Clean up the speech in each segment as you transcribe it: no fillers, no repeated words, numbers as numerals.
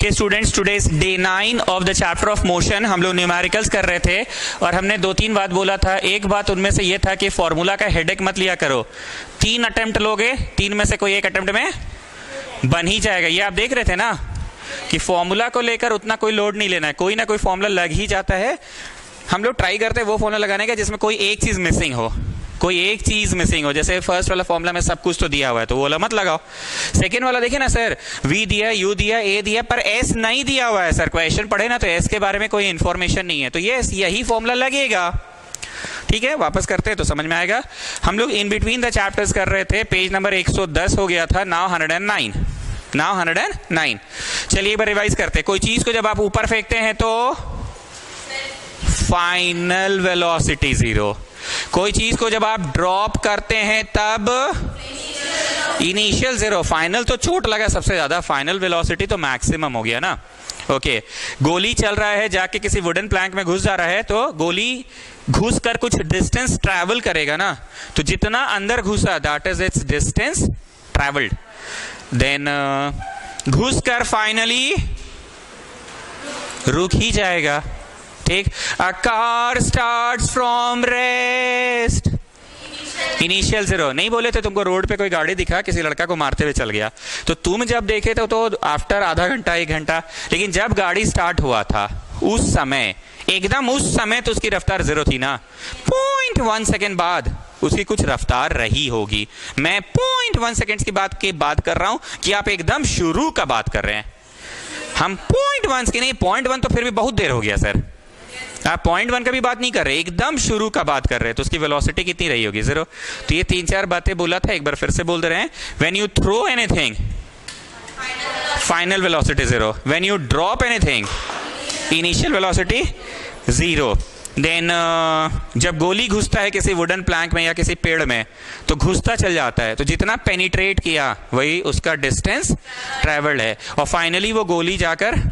के students, today's day 9 of the chapter of motion. हम लोग न्यूमेरिकल्स कर रहे थे और हमने 2-3 बात बोला था। एक बात उनमें से ये था कि फॉर्मूला का हेडेक मत लिया करो। 3 अटेम्प्ट लोगे, 3 में से कोई एक अटेम्प्ट में बन ही जाएगा। ये आप देख रहे थे ना कि फॉर्मूला को लेकर उतना कोई लोड नहीं लेना है, कोई ना कोई फॉर्मूला लग ही जाता है। हम लोग ट्राई करते हैं वो फॉर्मूला लगाने का जिसमें कोई एक चीज मिसिंग हो, कोई एक चीज मिसिंग हो। जैसे फर्स्ट वाला फॉर्मूला में सब कुछ तो दिया हुआ है तो वो वाला मत लगाओ। सेकंड वाला देखिए ना सर, वी दिया, यू दिया, ए दिया, पर एस नहीं दिया हुआ है। सर क्वेश्चन पढ़े ना तो एस के बारे में कोई इंफॉर्मेशन नहीं है, तो ये यही फॉर्मूला लगेगा। ठीक है, वापस करते हैं तो समझ में आएगा। हम लोग इन बिटवीन द चैप्टर्स कर रहे थे। पेज नंबर 110 हो गया था, नाउ 109। नाउ 109। चलिए एक बार रिवाइज करते हैं। कोई चीज को जब आप ऊपर फेंकते हैं तो फाइनल वेलोसिटी 0। कोई चीज को जब आप ड्रॉप करते हैं तब इनिशियल 0। फाइनल तो चोट लगा सबसे ज्यादा, फाइनल वेलोसिटी तो मैक्सिमम हो गया ना। ओके, गोली चल रहा है, जाके किसी वुडन प्लैंक में घुस जा रहा है तो गोली घुस कर कुछ डिस्टेंस ट्रैवल करेगा ना, तो जितना अंदर घुसा that is its distance travelled. Then घुस कर फाइनली रुक ही जाएगा। ठीक, a car starts from rest, initial 0। नहीं बोले थे तुमको रोड पे कोई गाड़ी दिखा, किसी लड़का को मारते हुए चल गया, तो तुम जब देखे थे तो आफ्टर आधा घंटा 1 घंटा, लेकिन जब गाड़ी स्टार्ट हुआ था उस समय, एकदम उस समय तो उसकी रफ्तार 0 थी ना। 0.1 सेकेंड बाद उसकी कुछ रफ्तार रही होगी। मैं 0.1 सेकेंड की बात कर रहा हूं कि आप एकदम शुरू का बात कर रहे हैं। हम 0.1 की नहीं, 0.1 तो फिर भी बहुत देर हो गया सर। आप 0.1 का भी बात नहीं कर रहे, एकदम शुरू का बात कर रहे हैं, तो उसकी वेलोसिटी कितनी रही होगी? 0। तो ये 3-4 बातें बोला था, एक बार फिर से बोल दे रहे हैं। When you throw anything, final velocity 0। When you drop anything, initial velocity 0। Then जब गोली घुसता है किसी वुडन प्लैंक में या किसी पेड़ में तो घुसता चल जाता है, तो जितना पेनिट्रेट किया वही उसका डिस्टेंस ट्रेवल्ड है, और फाइनली वो गोली जाकर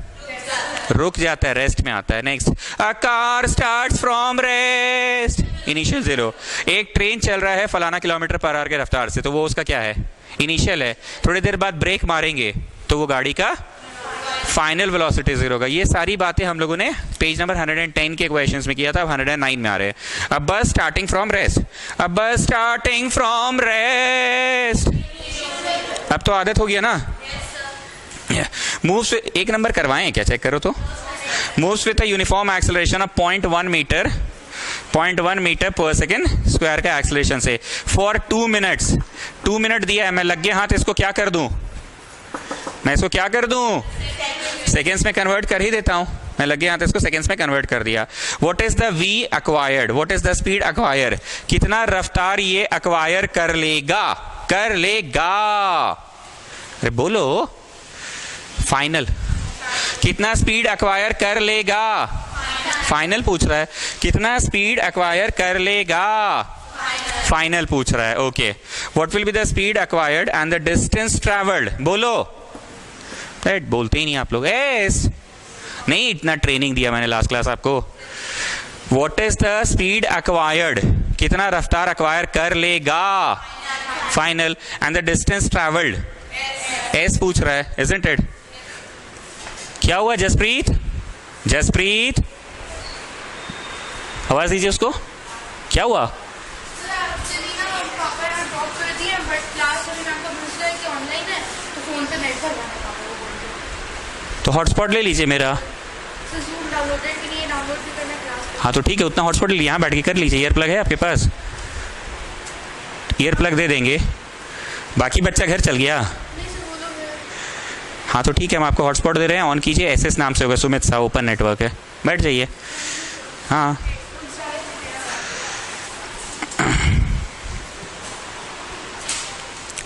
रुक जाता है, रेस्ट में आता है। Next, a car starts from rest, initial 0। एक ट्रेन चल रहा है फलाना किलोमीटर पर आवर के रफ्तार से, तो वो उसका क्या है? इनिशियल है। थोड़ी देर बाद ब्रेक मारेंगे तो वो गाड़ी का फाइनल वेलोसिटी 0 होगा। ये सारी बातें हम लोगों ने पेज नंबर 110 के क्वेश्चंस में किया था, अब 109 में आ रहे हैं। अब बस स्टार्टिंग फ्रॉम रेस्ट, अब बस स्टार्टिंग फ्रॉम रेस्ट, अब तो आदत हो गया ना। मूव्स, 1 नंबर करवाएं क्या, चेक करो तो। Moves with a uniform acceleration of 0.1 metre, 0.1 metre per second square का एक्सेलरेशन से फॉर 2 मिनट्स। 2 मिनट दिया है, मैं लग गया हाथ, इसको क्या कर दूं? मैं इसको क्या कर दूं? सेकेंड्स में कन्वर्ट कर ही देता हूं। मैं लग गया हाथ, इसको सेकेंड्स में कन्वर्ट कर दिया। What is the v acquired, what is the speed acquire, कितना रफ्तार ये अक्वायर कर लेगा, कर लेगा। अरे बोलो, फाइनल कितना स्पीड अक्वायर कर लेगा? फाइनल पूछ रहा है, कितना स्पीड अक्वायर कर लेगा? फाइनल पूछ रहा है। Okay, what will be the speed acquired and the distance travelled? बोलो, बोलते ही नहीं आप लोग। एस नहीं, इतना ट्रेनिंग दिया मैंने लास्ट क्लास आपको। What is the speed acquired, कितना रफ्तार अक्वायर कर लेगा? Final and the distance travelled, S पूछ रहा है, इजंट इट? क्या हुआ जसप्रीत? जसप्रीत आवाज दीजिए उसको, क्या हुआ? तो हॉटस्पॉट ले लीजिए मेरा। हाँ तो ठीक है, उतना हॉटस्पॉट ले लीजिए, यहाँ बैठ के कर लीजिए। ईयर प्लग है आपके पास? ईयर प्लग दे देंगे। बाकी बच्चा घर चल गया? हाँ तो ठीक है, हम आपको हॉटस्पॉट दे रहे हैं, ऑन कीजिए। एसएस नाम से होगा, सुमित सा, ओपन नेटवर्क है, बैठ जाइए। हाँ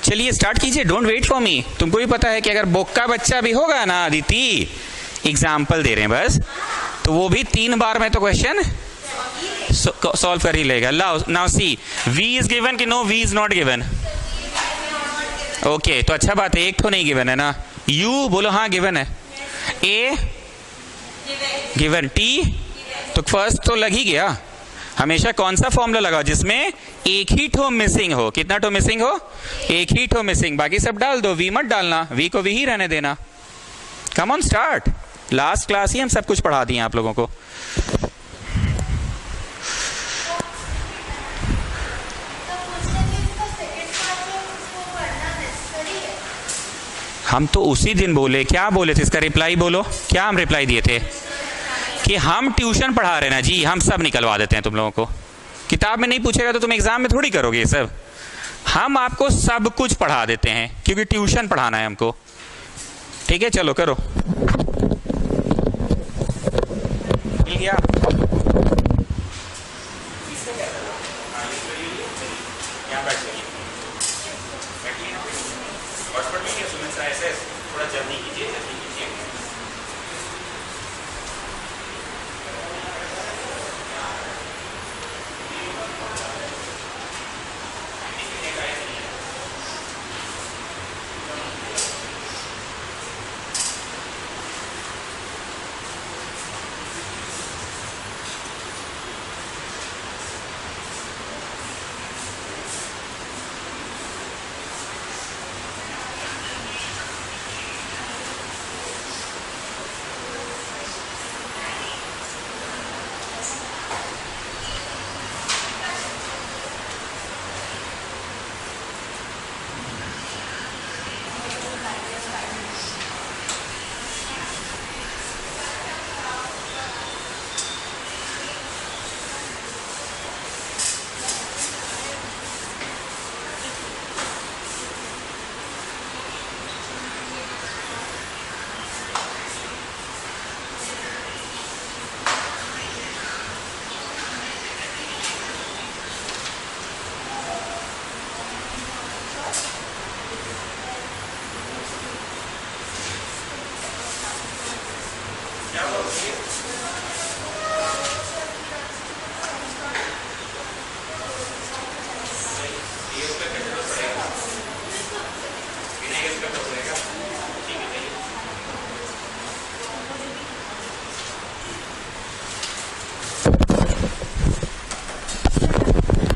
चलिए स्टार्ट कीजिए, डोंट वेट फॉर मी। तुमको भी पता है कि अगर बोक्का बच्चा भी होगा ना, अदिति, एग्जाम्पल दे रहे हैं बस, तो वो भी 3 बार में तो क्वेश्चन सॉल्व कर ही लेगा। Now see, we is given कि no, we is not given? Okay, तो अच्छा बात है, एक तो नहीं गिवन है ना। यू बोलो हाँ गिवन है। ए गिवन, टी तो फर्स्ट तो लग ही गया। हमेशा कौन सा फॉर्मूला लगाओ जिसमें एक ही ठो मिसिंग हो? कितना ठो मिसिंग हो? एक ही ठो मिसिंग, बाकी सब डाल दो, वी मत डालना, वी को वी ही रहने देना। Come on start, last class ही हम सब कुछ पढ़ा दिए आप लोगों को। हम तो उसी दिन बोले, क्या बोले थे, इसका रिप्लाई बोलो, क्या हम रिप्लाई दिए थे कि हम ट्यूशन पढ़ा रहे ना जी, हम सब निकलवा देते हैं तुम लोगों को। किताब में नहीं पूछेगा तो तुम एग्जाम में थोड़ी करोगे ये सब, हम आपको सब कुछ पढ़ा देते हैं क्योंकि ट्यूशन पढ़ाना है हमको। ठीक है, चलो करो। मिल गया? थोड़ा जल्दी कीजिए, जल्दी कीजिए।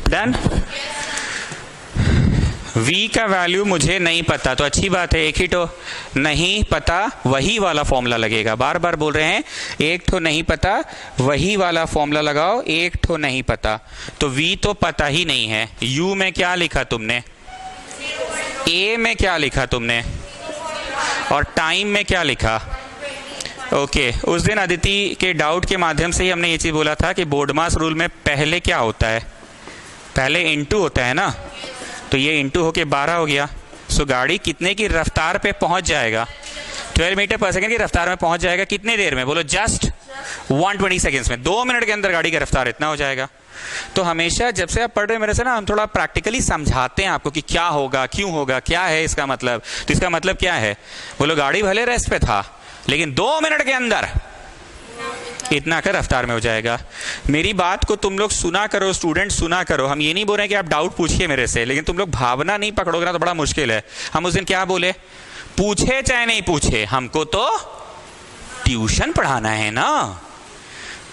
डन। v का वैल्यू मुझे नहीं पता तो अच्छी बात है, एक ही तो नहीं पता वही वाला फॉर्मूला लगेगा। बार बार बोल रहे हैं, एक तो नहीं पता वही वाला फॉर्मूला लगाओ, एक तो नहीं पता। तो v तो पता ही नहीं है। u में क्या लिखा तुमने, a में क्या लिखा तुमने, और टाइम में क्या लिखा। ओके उस दिन अदिति के डाउट के माध्यम से ही हमने ये चीज बोला था कि बोर्डमास रूल में पहले क्या होता है, पहले इनटू होता है ना, तो ये इनटू होके 12 हो गया। सो गाड़ी कितने की रफ्तार पे पहुंच जाएगा, 12 मीटर पर सेकंड की रफ्तार में पहुंच जाएगा। कितने देर में, बोलो जस्ट 120 सेकेंड्स में, 2 मिनट के अंदर गाड़ी की रफ्तार इतना हो जाएगा। तो हमेशा जब से आप पढ़ रहे हो मेरे से ना, हम थोड़ा प्रैक्टिकली समझाते हैं आपको कि क्या होगा, क्यों होगा, क्या है इसका मतलब। तो इसका मतलब क्या है, बोलो गाड़ी भले रेस्ट पे था लेकिन 2 मिनट के अंदर इतना का रफ्तार में हो जाएगा। मेरी बात को तुम लोग सुना करो, स्टूडेंट सुना करो। हम ये नहीं बोल रहे कि आप डाउट पूछिए मेरे से, लेकिन तुम लोग भावना नहीं पकड़ोगे ना तो बड़ा मुश्किल है। हम उस दिन क्या बोले, पूछे चाहे नहीं पूछे हमको तो ट्यूशन पढ़ाना है ना।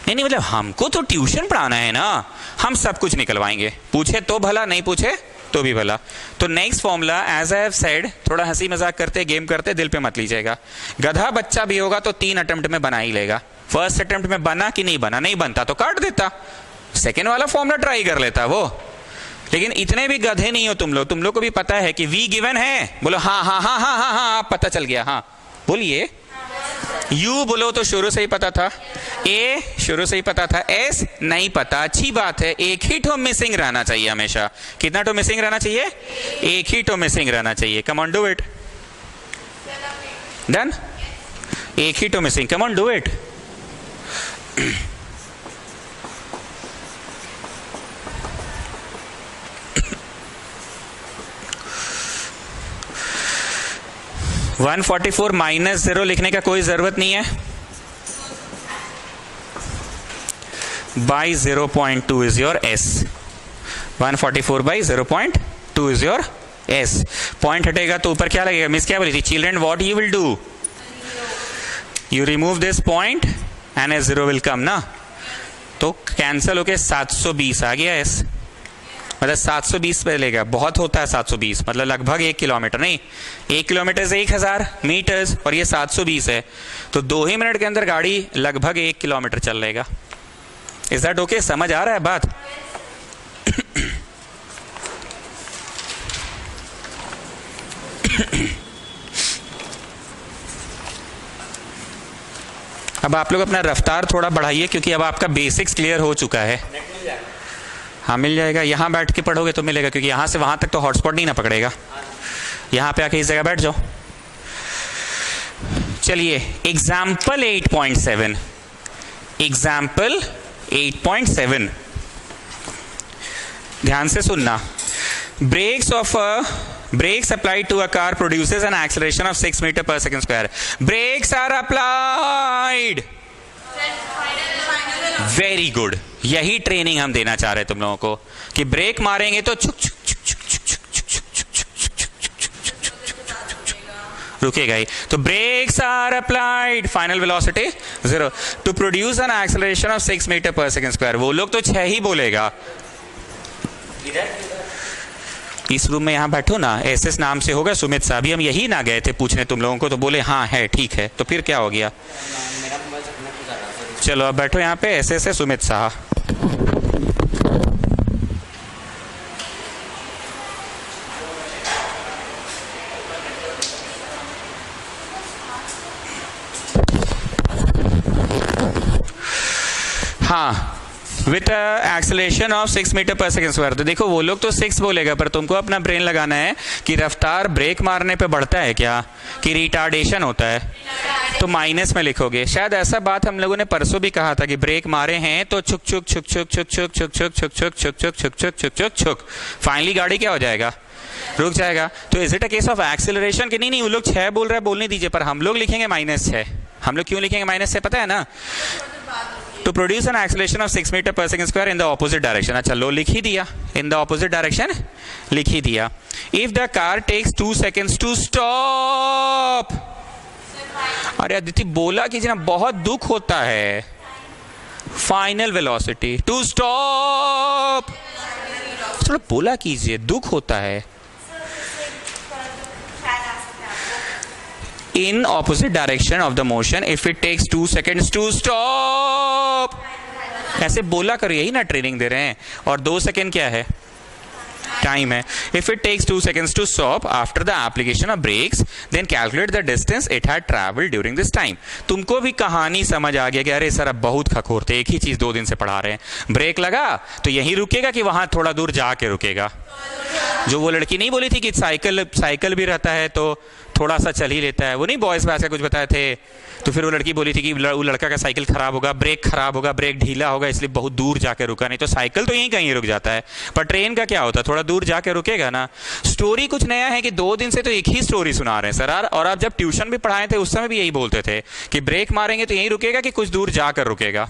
नहीं मतलब हमको तो ट्यूशन पढ़ाना है ना, हम सब कुछ निकलवाएंगे, पूछे तो भला, नहीं पूछे तो भी भला। तो next formula as I have said, थोड़ा हंसी मजाक करते गेम करते, दिल पे मत लीजिएगा। गधा बच्चा भी होगा तो 3 अटेम्प्ट में बना ही लेगा। फर्स्ट अटेम्प्ट में बना कि नहीं बना, नहीं बनता तो काट देता, सेकेंड वाला फॉर्मूला ट्राई कर लेता वो। लेकिन इतने भी गधे नहीं हो तुम लोग को भी पता है कि v गिवन है। बोलो हाँ हाँ हाँ हाँ हाँ हाँ, आप पता चल गया, हाँ बोलिए। u बोलो तो शुरू से ही पता था, a शुरू से ही पता था, s नहीं पता। अच्छी बात है, एक ही ठो मिसिंग रहना चाहिए हमेशा। कितना ठो मिसिंग रहना चाहिए, एक ही ठो मिसिंग रहना चाहिए। Come on do it, done, एक ही ठो missing, come on do it. (144 minus 0 लिखने का कोई जरूरत नहीं है। By 0.2 is your s। 144 by 0.2 is your s। Point हटेगा तो ऊपर क्या लगेगा, मिस क्या बोली थी, children what you will do, you remove this point and s 0 will come ना। तो कैंसल होके 720 आ गया s। मतलब 720 पे लेगा, बहुत होता है 720, मतलब लगभग 1 किलोमीटर, नहीं 1 किलोमीटर से 1000 मीटर्स, और ये 720 है, तो 2 ही मिनट के अंदर गाड़ी लगभग 1 किलोमीटर चल लेगा। Is that okay? समझ आ रहा है बात? अब आप लोग अपना रफ्तार थोड़ा बढ़ाइए, क्योंकि अब आपका बेसिक्स क्लियर हो चुका है। हाँ मिल जाएगा, यहाँ बैठ के पढ़ोगे तो मिलेगा, क्योंकि यहाँ से वहाँ तक तो हॉटस्पॉट नहीं ना पकड़ेगा। यहाँ पे आके इस जगह बैठ जाओ। चलिए एग्जाम्पल 8.7, एग्जाम्पल 8.7 ध्यान से सुनना। Brakes applied to a car produces an acceleration of 6 meter per second square. Brakes are applied. Very good. यही ट्रेनिंग हम देना चाह रहे हैं तुम लोगों को, कि ब्रेक मारेंगे तो छुक छुक छुक छुक छुक छुक रुकेगा ही। तो brakes are applied. Final velocity 0 to produce an acceleration of 6 meter per second square. वो लोग तो 6 ही बोलेगा। इस रूम में यहाँ बैठो ना, एसएस नाम से होगा सुमित साहब, हम यही ना गए थे पूछने तुम लोगों को, तो बोले हाँ है ठीक है, तो फिर क्या हो गया? चलो अब बैठो यहाँ पे, एसएस है सुमित साहब। हाँ, with acceleration of 6 meter per second square. तो देखो वो लोग तो 6 बोलेगा, पर तुमको अपना ब्रेन लगाना है कि रफ्तार ब्रेक मारने पे बढ़ता है क्या, कि रिटार्डेशन होता है, तो माइनस में लिखोगे। शायद ऐसा बात हम लोगों ने परसों भी कहा था कि ब्रेक मारे हैं तो छुक छुक छुक छुक छुक छुक छुक छुक छुक छुक छुक छुक छुक छुक छुक छुक छुक, फाइनली गाड़ी क्या हो जाएगा? रुक जाएगा। तो is it a case of acceleration? कि नहीं वो लोग 6 बोल रहे हैं, बोलने दीजिए, पर हम लोग लिखेंगे -6। हम लोग क्यों लिखेंगे -6 पता है ना? To produce an acceleration of 6 meter per second square in the opposite direction. अच्छा लो लिख ही दिया, in the opposite direction लिख ही दिया। If the car takes 2 seconds to stop. अरे अदिति बोला कि जना बहुत दुख होता है। Final velocity to stop. थोड़ा बोला कीजिए, दुख होता है। In opposite direction of the motion if it takes 2 seconds to stop. ऐसे बोला करो, यही ना ट्रेनिंग दे रहे हैं। और 2 सेकेंड क्या है? टाइम है। If it takes 2 seconds to stop after the application of brakes, then calculate the distance it had traveled during this time. तुमको भी कहानी समझ आ गया कि अरे सर अब बहुत खखोरते, एक ही चीज 2 दिन से पढ़ा रहे हैं। ब्रेक लगा तो यहीं रुकेगा कि वहां थोड़ा दूर जाके रुकेगा? जो वो लड़की नहीं बोली थी कि साइकिल भी रहता है तो थोड़ा सा चल ही लेता है, वो नहीं बॉयज में ऐसा कुछ बताए थे, तो फिर वो लड़की बोली थी कि वो लड़का का साइकिल खराब होगा, ब्रेक खराब होगा, ब्रेक ढीला होगा, इसलिए बहुत दूर जाके रुका, नहीं तो साइकिल तो यहीं कहीं रुक जाता है, पर ट्रेन का क्या होता है? थोड़ा दूर जाके रुकेगा ना। स्टोरी कुछ नया है कि 2 दिन से तो एक ही स्टोरी सुना रहे हैं सर, और आप जब ट्यूशन भी पढ़ाए थे उस समय भी यही बोलते थे कि ब्रेक मारेंगे तो यहीं रुकेगा कि कुछ दूर जाकर रुकेगा।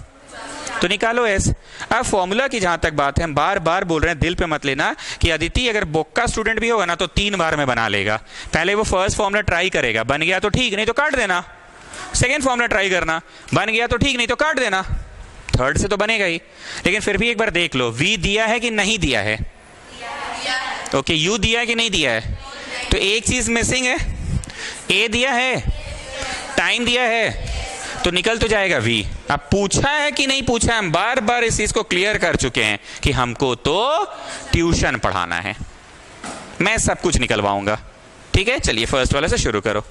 तो निकालो एस। अब फॉर्मूला की जहां तक बात है, हम बार बार बोल रहे हैं, दिल पे मत लेना कि अदिति अगर बोक्का स्टूडेंट भी होगा ना तो 3 बार में बना लेगा। पहले वो फर्स्ट फॉर्मूला ट्राई करेगा, बन गया तो ठीक, नहीं तो काट देना। सेकेंड फॉर्मूला ट्राई करना, बन गया तो ठीक, नहीं तो काट देना। थर्ड से तो बनेगा ही, लेकिन फिर भी एक बार देख लो, वी दिया है कि नहीं दिया है? ओके, यू दिया है कि नहीं दिया है? तो एक चीज मिसिंग है, ए दिया है, टाइम दिया है, तो निकल तो जाएगा वी। अब पूछा है कि नहीं पूछा है, हम बार बार इस चीज को क्लियर कर चुके हैं कि हमको तो ट्यूशन पढ़ाना है, मैं सब कुछ निकलवाऊंगा। ठीक है, चलिए फर्स्ट वाले से शुरू करो।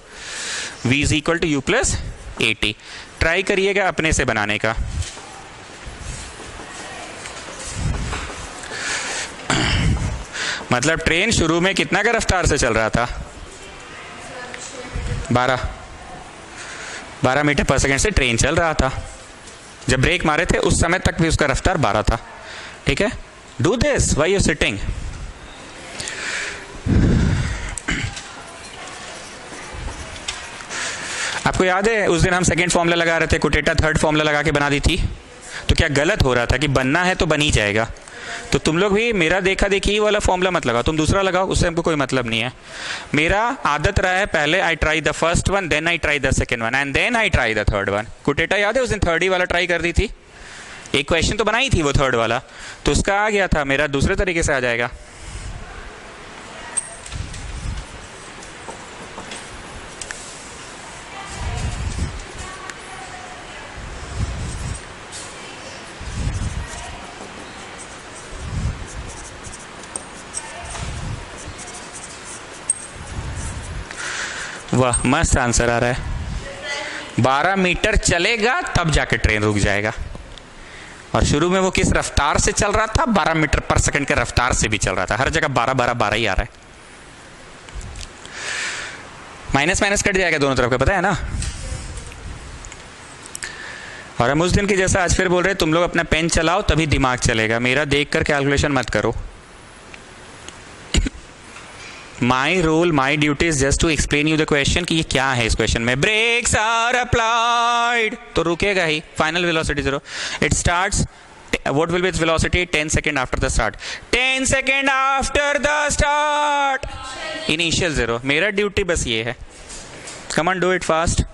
v is equal to u plus 80। Try करिएगा अपने से बनाने का। मतलब ट्रेन शुरू में कितना का रफ्तार से चल रहा था? 12 मीटर पर सेकेंड से ट्रेन चल रहा था। जब ब्रेक मारे थे उस समय तक भी उसका रफ्तार 12 था। ठीक है, do this while you sitting. आपको याद है उस दिन हम सेकेंड फॉर्मूला लगा रहे थे, कोटेटा थर्ड फॉर्मूला लगा के बना दी थी, तो क्या गलत हो रहा था कि बनना है तो बन ही जाएगा? तो तुम लोग भी मेरा देखा देखी वाला फॉर्मूला मत लगाओ, तुम दूसरा लगाओ, उससे हमको कोई मतलब नहीं है। मेरा आदत रहा है पहले I try the first one, then I try the second one, and then I try the third one. कोटेटा याद है उस दिन थर्ड ही वाला ट्राई कर दी थी, एक क्वेश्चन तो बनाई थी वो थर्ड वाला, तो उसका आ गया था, मेरा दूसरे तरीके से आ जाएगा। वाह, मस्त आंसर आ रहा है। 12 मीटर चलेगा तब जाके ट्रेन रुक जाएगा। और शुरू में वो किस रफ्तार से चल रहा था? 12 मीटर पर सेकंड के रफ्तार से भी चल रहा था। हर जगह 12 12 12 ही आ रहा है। माइनस माइनस कट जाएगा दोनों तरफ का, पता है ना। और हम उस दिन की जैसा आज फिर बोल रहे हैं, तुम लोग अपना पेन चलाओ तभी दिमाग चलेगा, मेरा देख कर कैलकुलेशन मत करो। My role, my duty is just to explain you the question कि ये क्या है। इस क्वेश्चन में ब्रेक्स आर अप्लाइड तो रुकेगा ही, final velocity 0। It starts, what will be its velocity? 10 seconds after the start. 10 seconds after the start. Initial 0. मेरा ड्यूटी बस ये है। Come on, do it fast.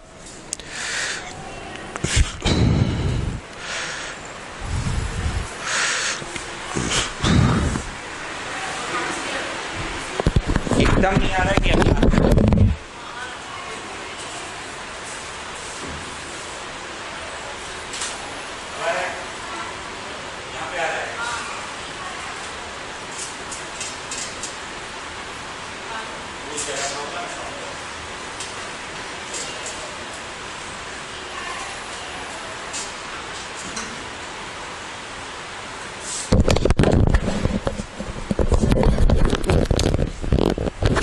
एकदम नहीं आ रहा है क्या?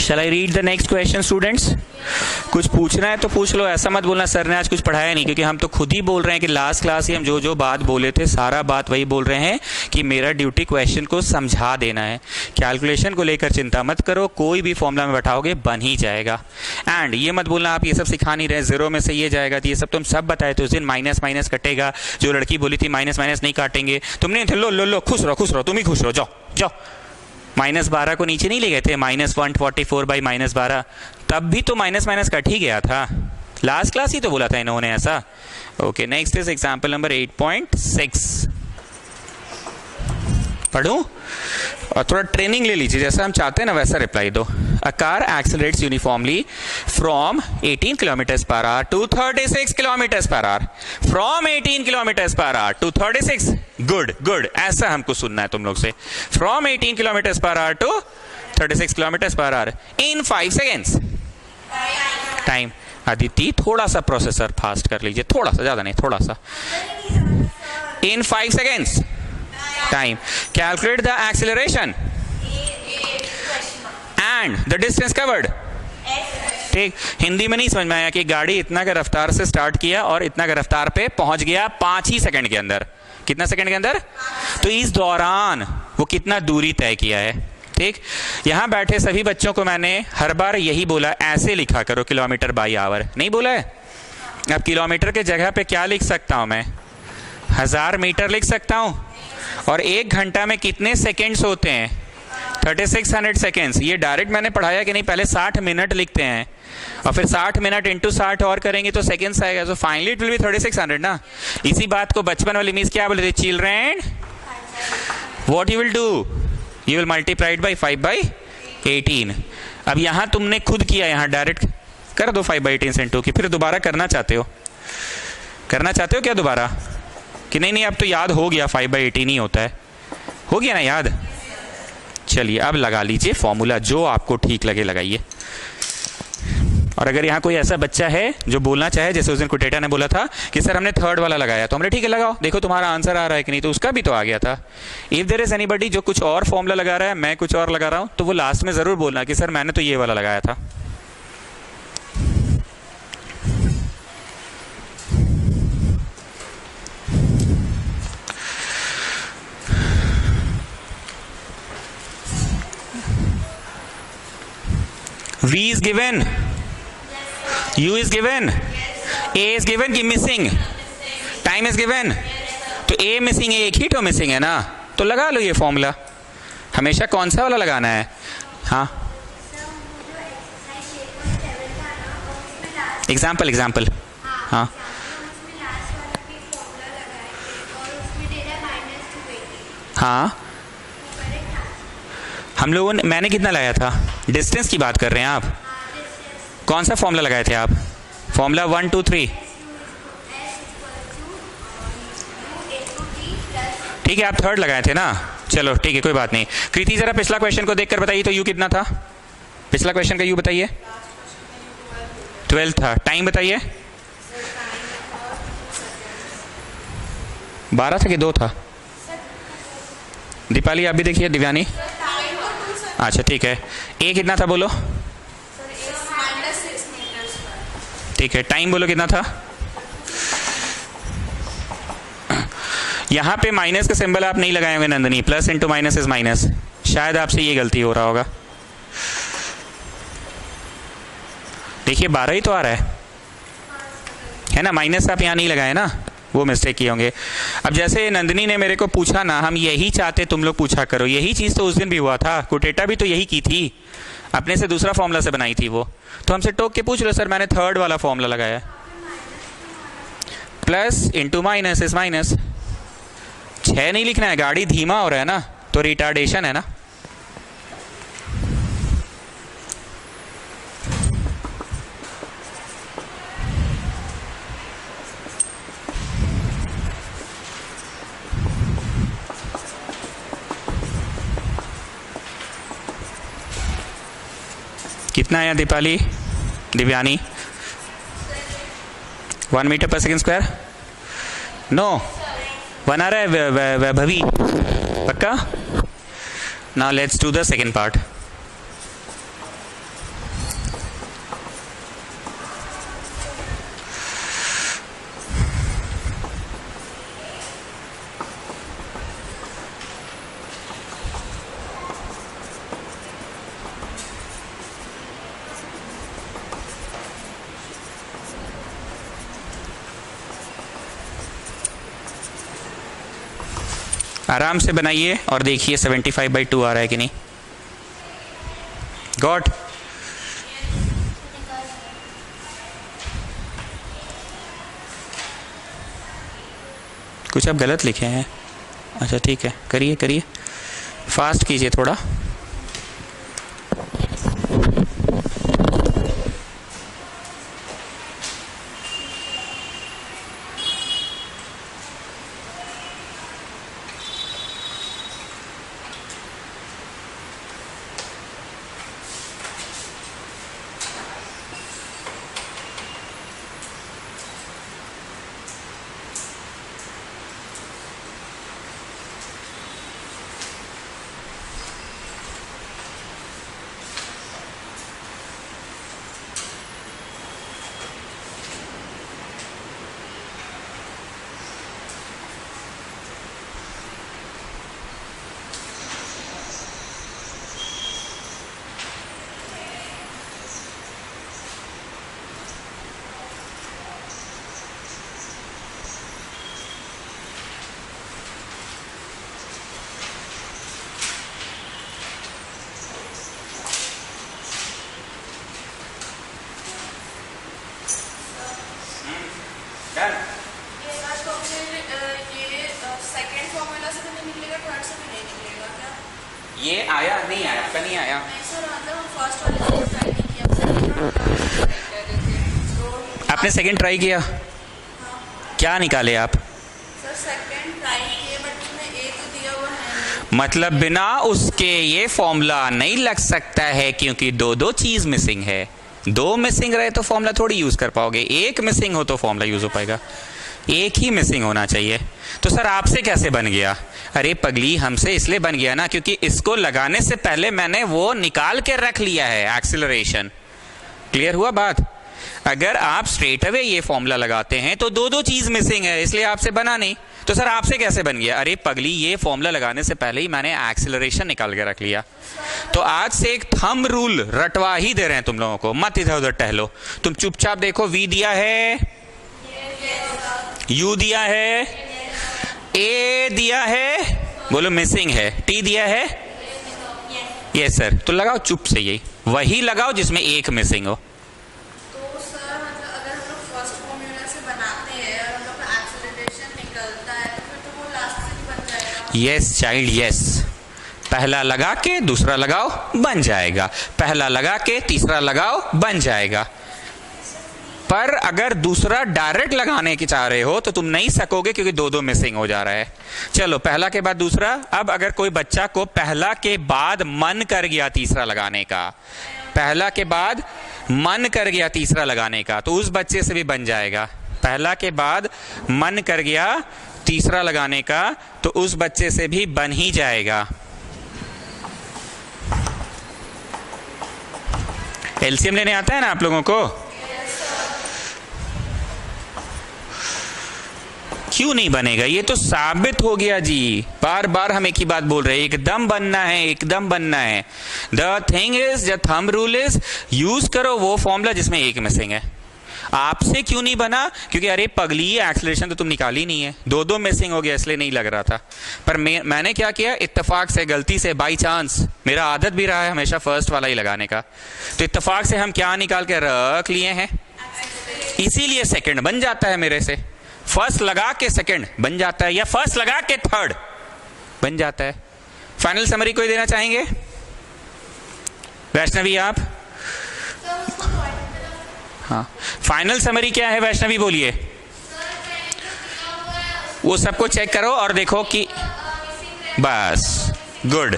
Shall I read the next question, students? कुछ पूछना है तो पूछ लो, ऐसा मत बोलना सर ने आज कुछ पढ़ाया नहीं, क्योंकि हम तो खुद ही बोल रहे हैं कि लास्ट क्लास ही हम जो जो बात बोले थे सारा बात वही बोल रहे हैं कि मेरा ड्यूटी क्वेश्चन को समझा देना है। कैलकुलेशन को लेकर चिंता मत करो, कोई भी फॉर्मूला में बैठाओगे बन ही जाएगा। एंड ये मत बोलना आप ये सब सिखा नहीं रहे, 0 में से ये जाएगा, तो ये सब तुम सब बताए थे उस दिन। माइनस माइनस कटेगा, जो लड़की बोली थी माइनस माइनस नहीं काटेंगे, तुमने लो लो लो, खुश रहो, तुम ही खुश रहो, जाओ जाओ। -12 को नीचे नहीं ले गए थे, -144 बाई -12, तब भी तो माइनस माइनस कट ही गया था। लास्ट क्लास ही तो बोला था इन्होंने ऐसा। Okay, next is example number 8.6। पढ़ूं और थोड़ा ट्रेनिंग ले लीजिए, जैसा हम चाहते हैं ना वैसा रिप्लाई दो। A car accelerates uniformly from 18 kilometre per hour to 36 kilometre per hour. From 18 kilometre per hour to 36। Good good, ऐसा हमको सुनना है तुम लोग से। From 18 kilometre per hour to 36 kilometre per hour in 5 seconds. Time Aditi थोड़ा सा प्रोसेसर फास्ट कर लीजिए, थोड़ा सा, ज्यादा नहीं, थोड़ा सा। इन 5 seconds time. Calculate the acceleration and the distance covered. ठीक, हिंदी में नहीं समझ में आया कि गाड़ी इतना का रफ्तार से स्टार्ट किया और इतना का रफ्तार पे पहुंच गया 5 ही सेकंड के अंदर। कितना सेकंड के अंदर? तो इस दौरान वो कितना दूरी तय किया है। ठीक, यहां बैठे सभी बच्चों को मैंने हर बार यही बोला, ऐसे लिखा करो किलोमीटर बाई आवर, नहीं बोला है? अब किलोमीटर के जगह पे क्या लिख सकता हूं मैं? 1000 मीटर लिख सकता हूं। और 1 घंटा में कितने सेकेंड्स होते हैं? 3600 सेकेंड्स। ये डायरेक्ट मैंने पढ़ाया कि नहीं? पहले 60 मिनट लिखते हैं और फिर 60 मिनट इंटू 60 और करेंगे तो सेकेंड्स आएगा। तो फाइनली इट विल बी 3600 ना। इसी बात को बचपन वाली मिस क्या बोले थे? Children, what you will do? You will multiply it by 5/18। अब यहां तुमने खुद किया, यहां डायरेक्ट कर दो 5/18 से इंटू की। फिर दोबारा करना चाहते हो? करना चाहते हो क्या दोबारा? कि नहीं अब तो याद हो गया 5/18 ही होता है। हो गया ना याद? चलिए अब लगा लीजिए फॉर्मूला, जो आपको ठीक लगे लगाइए। और अगर यहाँ कोई ऐसा बच्चा है जो बोलना चाहे, जैसे उस दिन कुटेटा ने बोला था कि सर हमने थर्ड वाला लगाया, तो हमने ठीक है लगाओ, देखो तुम्हारा आंसर आ रहा है कि नहीं, तो उसका भी तो आ गया था। इफ देयर इज एनीबडी जो कुछ और फॉर्मूला लगा रहा है, मैं कुछ और लगा रहा हूँ, तो वो लास्ट में जरूर बोलना कि सर मैंने तो ये वाला लगाया था। V is given, U is given, A is given कि missing, time is given। तो A missing है, एक ही तो मिसिंग है ना, तो लगा लो ये फॉर्मूला। हमेशा कौन सा वाला लगाना है? हाँ, एग्जाम्पल हाँ हाँ, हम लोगों ने, मैंने कितना लगाया था? डिस्टेंस की बात कर रहे हैं आप? कौन सा फॉर्मूला लगाए थे आप? फॉर्मूला 1 2 3। ठीक है, आप थर्ड लगाए थे ना, चलो ठीक है, कोई बात नहीं। कृति जरा पिछला क्वेश्चन को देखकर बताइए तो यू कितना था? पिछला क्वेश्चन का यू बताइए। 12 था। टाइम बताइए। 12 था कि 2 था? दीपाली आप भी देखिए। दिव्यानी, अच्छा ठीक है। ए कितना था बोलो? ठीक है, टाइम बोलो कितना था? यहां पे माइनस का सिंबल आप नहीं लगाए होंगे Nandini, plus into minus is minus, शायद आपसे ये गलती हो रहा होगा। देखिए 12 ही तो आ रहा है ना, माइनस आप यहां नहीं लगाए ना, वो मिस्टेक किए होंगे। अब जैसे नंदिनी ने मेरे को पूछा ना, हम यही चाहते तुम लोग पूछा करो, यही चीज़ तो उस दिन भी हुआ था, कुटेटा भी तो यही की थी, अपने से दूसरा फॉर्मूला से बनाई थी वो, तो हमसे टोक के पूछ लो सर मैंने थर्ड वाला फॉर्मूला लगाया। Plus into minus is minus. 6 नहीं लिखना है, गाड़ी धीमा हो रहा है ना, तो रिटार्डेशन है ना। कितना आया Deepali, Divyani? 1 metre per second square? No, 1 आ रहा है वैभवी, पक्का? Now let's do the second part. आराम से बनाइए और देखिए 75/2 आ रहा है कि नहीं। गॉट? कुछ आप गलत लिखे हैं। अच्छा ठीक है, करिए करिए, फास्ट कीजिए थोड़ा। ये आया नहीं आया, आपका नहीं आया। आपने सेकंड ट्राई किया? क्या निकाले आप? सर सेकंड ट्राई किए बट उसमें ए तो दिया हुआ है। मतलब बिना उसके ये फॉर्मूला नहीं लग सकता है, क्योंकि दो चीज मिसिंग है। 2 मिसिंग रहे तो फॉर्मूला थोड़ी यूज कर पाओगे, 1 मिसिंग हो तो फॉर्मूला यूज हो पाएगा, 1 ही मिसिंग होना चाहिए। तो सर आपसे कैसे बन गया? अरे पगली, हमसे इसलिए बन गया ना क्योंकि इसको लगाने से पहले मैंने वो निकाल के रख लिया है, एक्सीलरेशन। क्लियर हुआ बात? अगर आप स्ट्रेट अवे ये फॉर्मूला लगाते हैं तो 2 चीज मिसिंग है, इसलिए आपसे बना नहीं। तो सर आपसे कैसे बन गया? अरे पगली, ये फॉर्मूला लगाने से पहले ही मैंने एक्सीलरेशन निकाल के रख लिया। तो आज से एक थंब रूल रटवा ही दे रहे हैं तुम लोगों को, मत इधर उधर टहलो, तुम चुपचाप देखो। वी दिया है, यू दिया है, ए दिया है, बोलो मिसिंग है, टी दिया है, यस सर। तो लगाओ चुप से, यही वही लगाओ जिसमें 1 मिसिंग हो। तो सर मतलब अगर हम लोग फर्स्ट फॉर्मूला से बनाते हैं और हम लोग का एक्सीलरेशन निकलता है तो फिर तो वो लास्ट से ही बन जाएगा। Yes child yes. पहला लगा के दूसरा लगाओ बन जाएगा, पहला लगा के तीसरा लगाओ बन जाएगा। पर अगर दूसरा डायरेक्ट लगाने की चाह रहे हो तो तुम नहीं सकोगे क्योंकि दो दो मिसिंग हो जा रहा है। चलो पहला के बाद दूसरा। अब अगर कोई बच्चा को पहला के बाद मन कर गया तीसरा लगाने का, पहला के बाद मन कर गया तीसरा लगाने का, तो उस बच्चे से भी बन जाएगा। पहला के बाद मन कर गया तीसरा लगाने का तो उस बच्चे से भी बन ही जाएगा। एलसीएम लेने आता है ना आप लोगों को? क्यों नहीं बनेगा? ये तो साबित हो गया जी। बार बार हम एक ही बात बोल रहे हैं, एकदम बनना है, एकदम बनना है। The thing is, the thumb rule is, use करो वो फॉर्मूला जिसमें एक मिसिंग है। आपसे क्यों नहीं बना? क्योंकि अरे पगली एक्सेलरेशन तो तुम निकाली नहीं है, दो दो मिसिंग हो गया इसलिए नहीं लग रहा था। पर मैंने क्या किया, इत्तेफाक से, गलती से, बाई चांस, मेरा आदत भी रहा है हमेशा फर्स्ट वाला ही लगाने का, तो इत्तेफाक से हम क्या निकाल के रख लिए हैं, इसीलिए सेकंड बन जाता है मेरे से। फर्स्ट लगा के सेकंड बन जाता है, या फर्स्ट लगा के थर्ड बन जाता है। फाइनल समरी कोई देना चाहेंगे? वैष्णवी आप? हाँ, फाइनल समरी क्या है वैष्णवी बोलिए। वो सबको चेक करो और देखो कि बस गुड,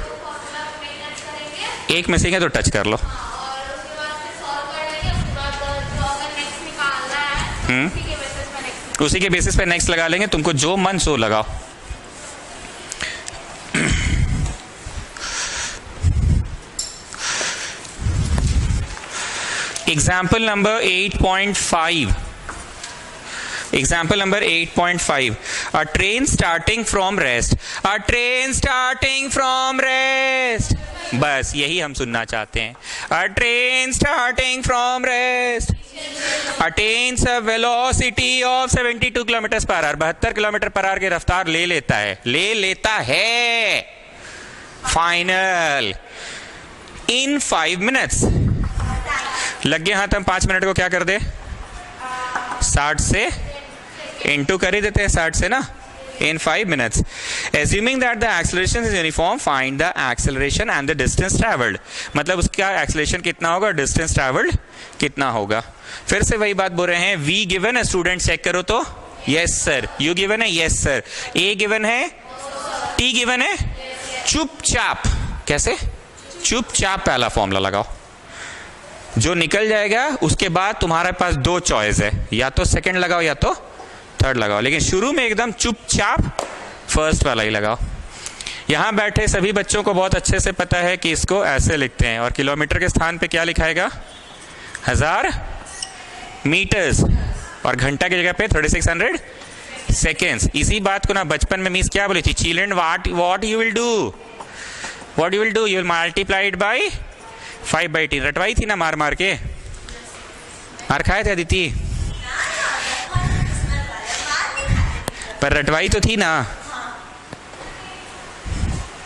एक मिसिंग है तो टच कर लो। उसी के बेसिस पे नेक्स्ट लगा लेंगे, तुमको जो मन सो लगाओ। Example number 8.5. Example number 8.5. A train starting from rest. A train starting from rest. बस यही हम सुनना चाहते हैं। A train starting from rest attains a velocity of 72 kilometre per our. 72 kilometre per our की रफ्तार ले लेता है। फाइनल इन 5 मिनट्स। लग गए हाथ, हम 5 मिनट को क्या कर दे, 60 से इंटू कर ही देते हैं 60 से ना, in 5 minutes. Assuming that the acceleration is uniform, find the acceleration and the distance traveled. मतलब उसका acceleration कितना होगा, distance traveled कितना होगा। फिर से वही बात बोल रहे हैं, V given है, स्टूडेंट चेक करो तो, yes sir, U given है, yes sir, A given है, T given है। चुपचाप, कैसे चुपचाप पहला फॉर्मूला लगाओ, जो निकल जाएगा उसके बाद तुम्हारे पास दो चॉइस है, या तो सेकंड लगाओ या तो थर्ड लगाओ, लेकिन शुरू में एकदम चुपचाप फर्स्ट वाला ही लगाओ। यहां बैठे सभी बच्चों को बहुत अच्छे से पता है कि इसको ऐसे लिखते हैं, और किलोमीटर के स्थान पे क्या लिखाएगा, 1000 मीटर्स, और घंटा की जगह पे 3600 सेकेंड्स। इसी बात को ना बचपन में मिस क्या बोली थी, children what you will do, you will multiply it by 5/10। रटवाई थी ना मार मार के, मार खाए थे अदिति, पर रटवाई तो थी ना।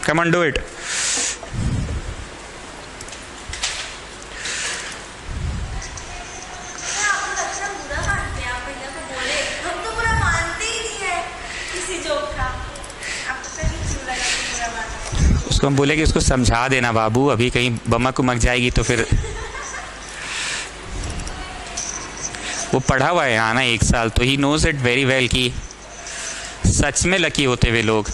Come on do it. उसको हम बोले कि उसको समझा देना बाबू, अभी कहीं बमक उमक जाएगी तो फिर। वो पढ़ा हुआ है आना 1 साल, तो he knows it very well कि सच में लकी होते हुए लोग।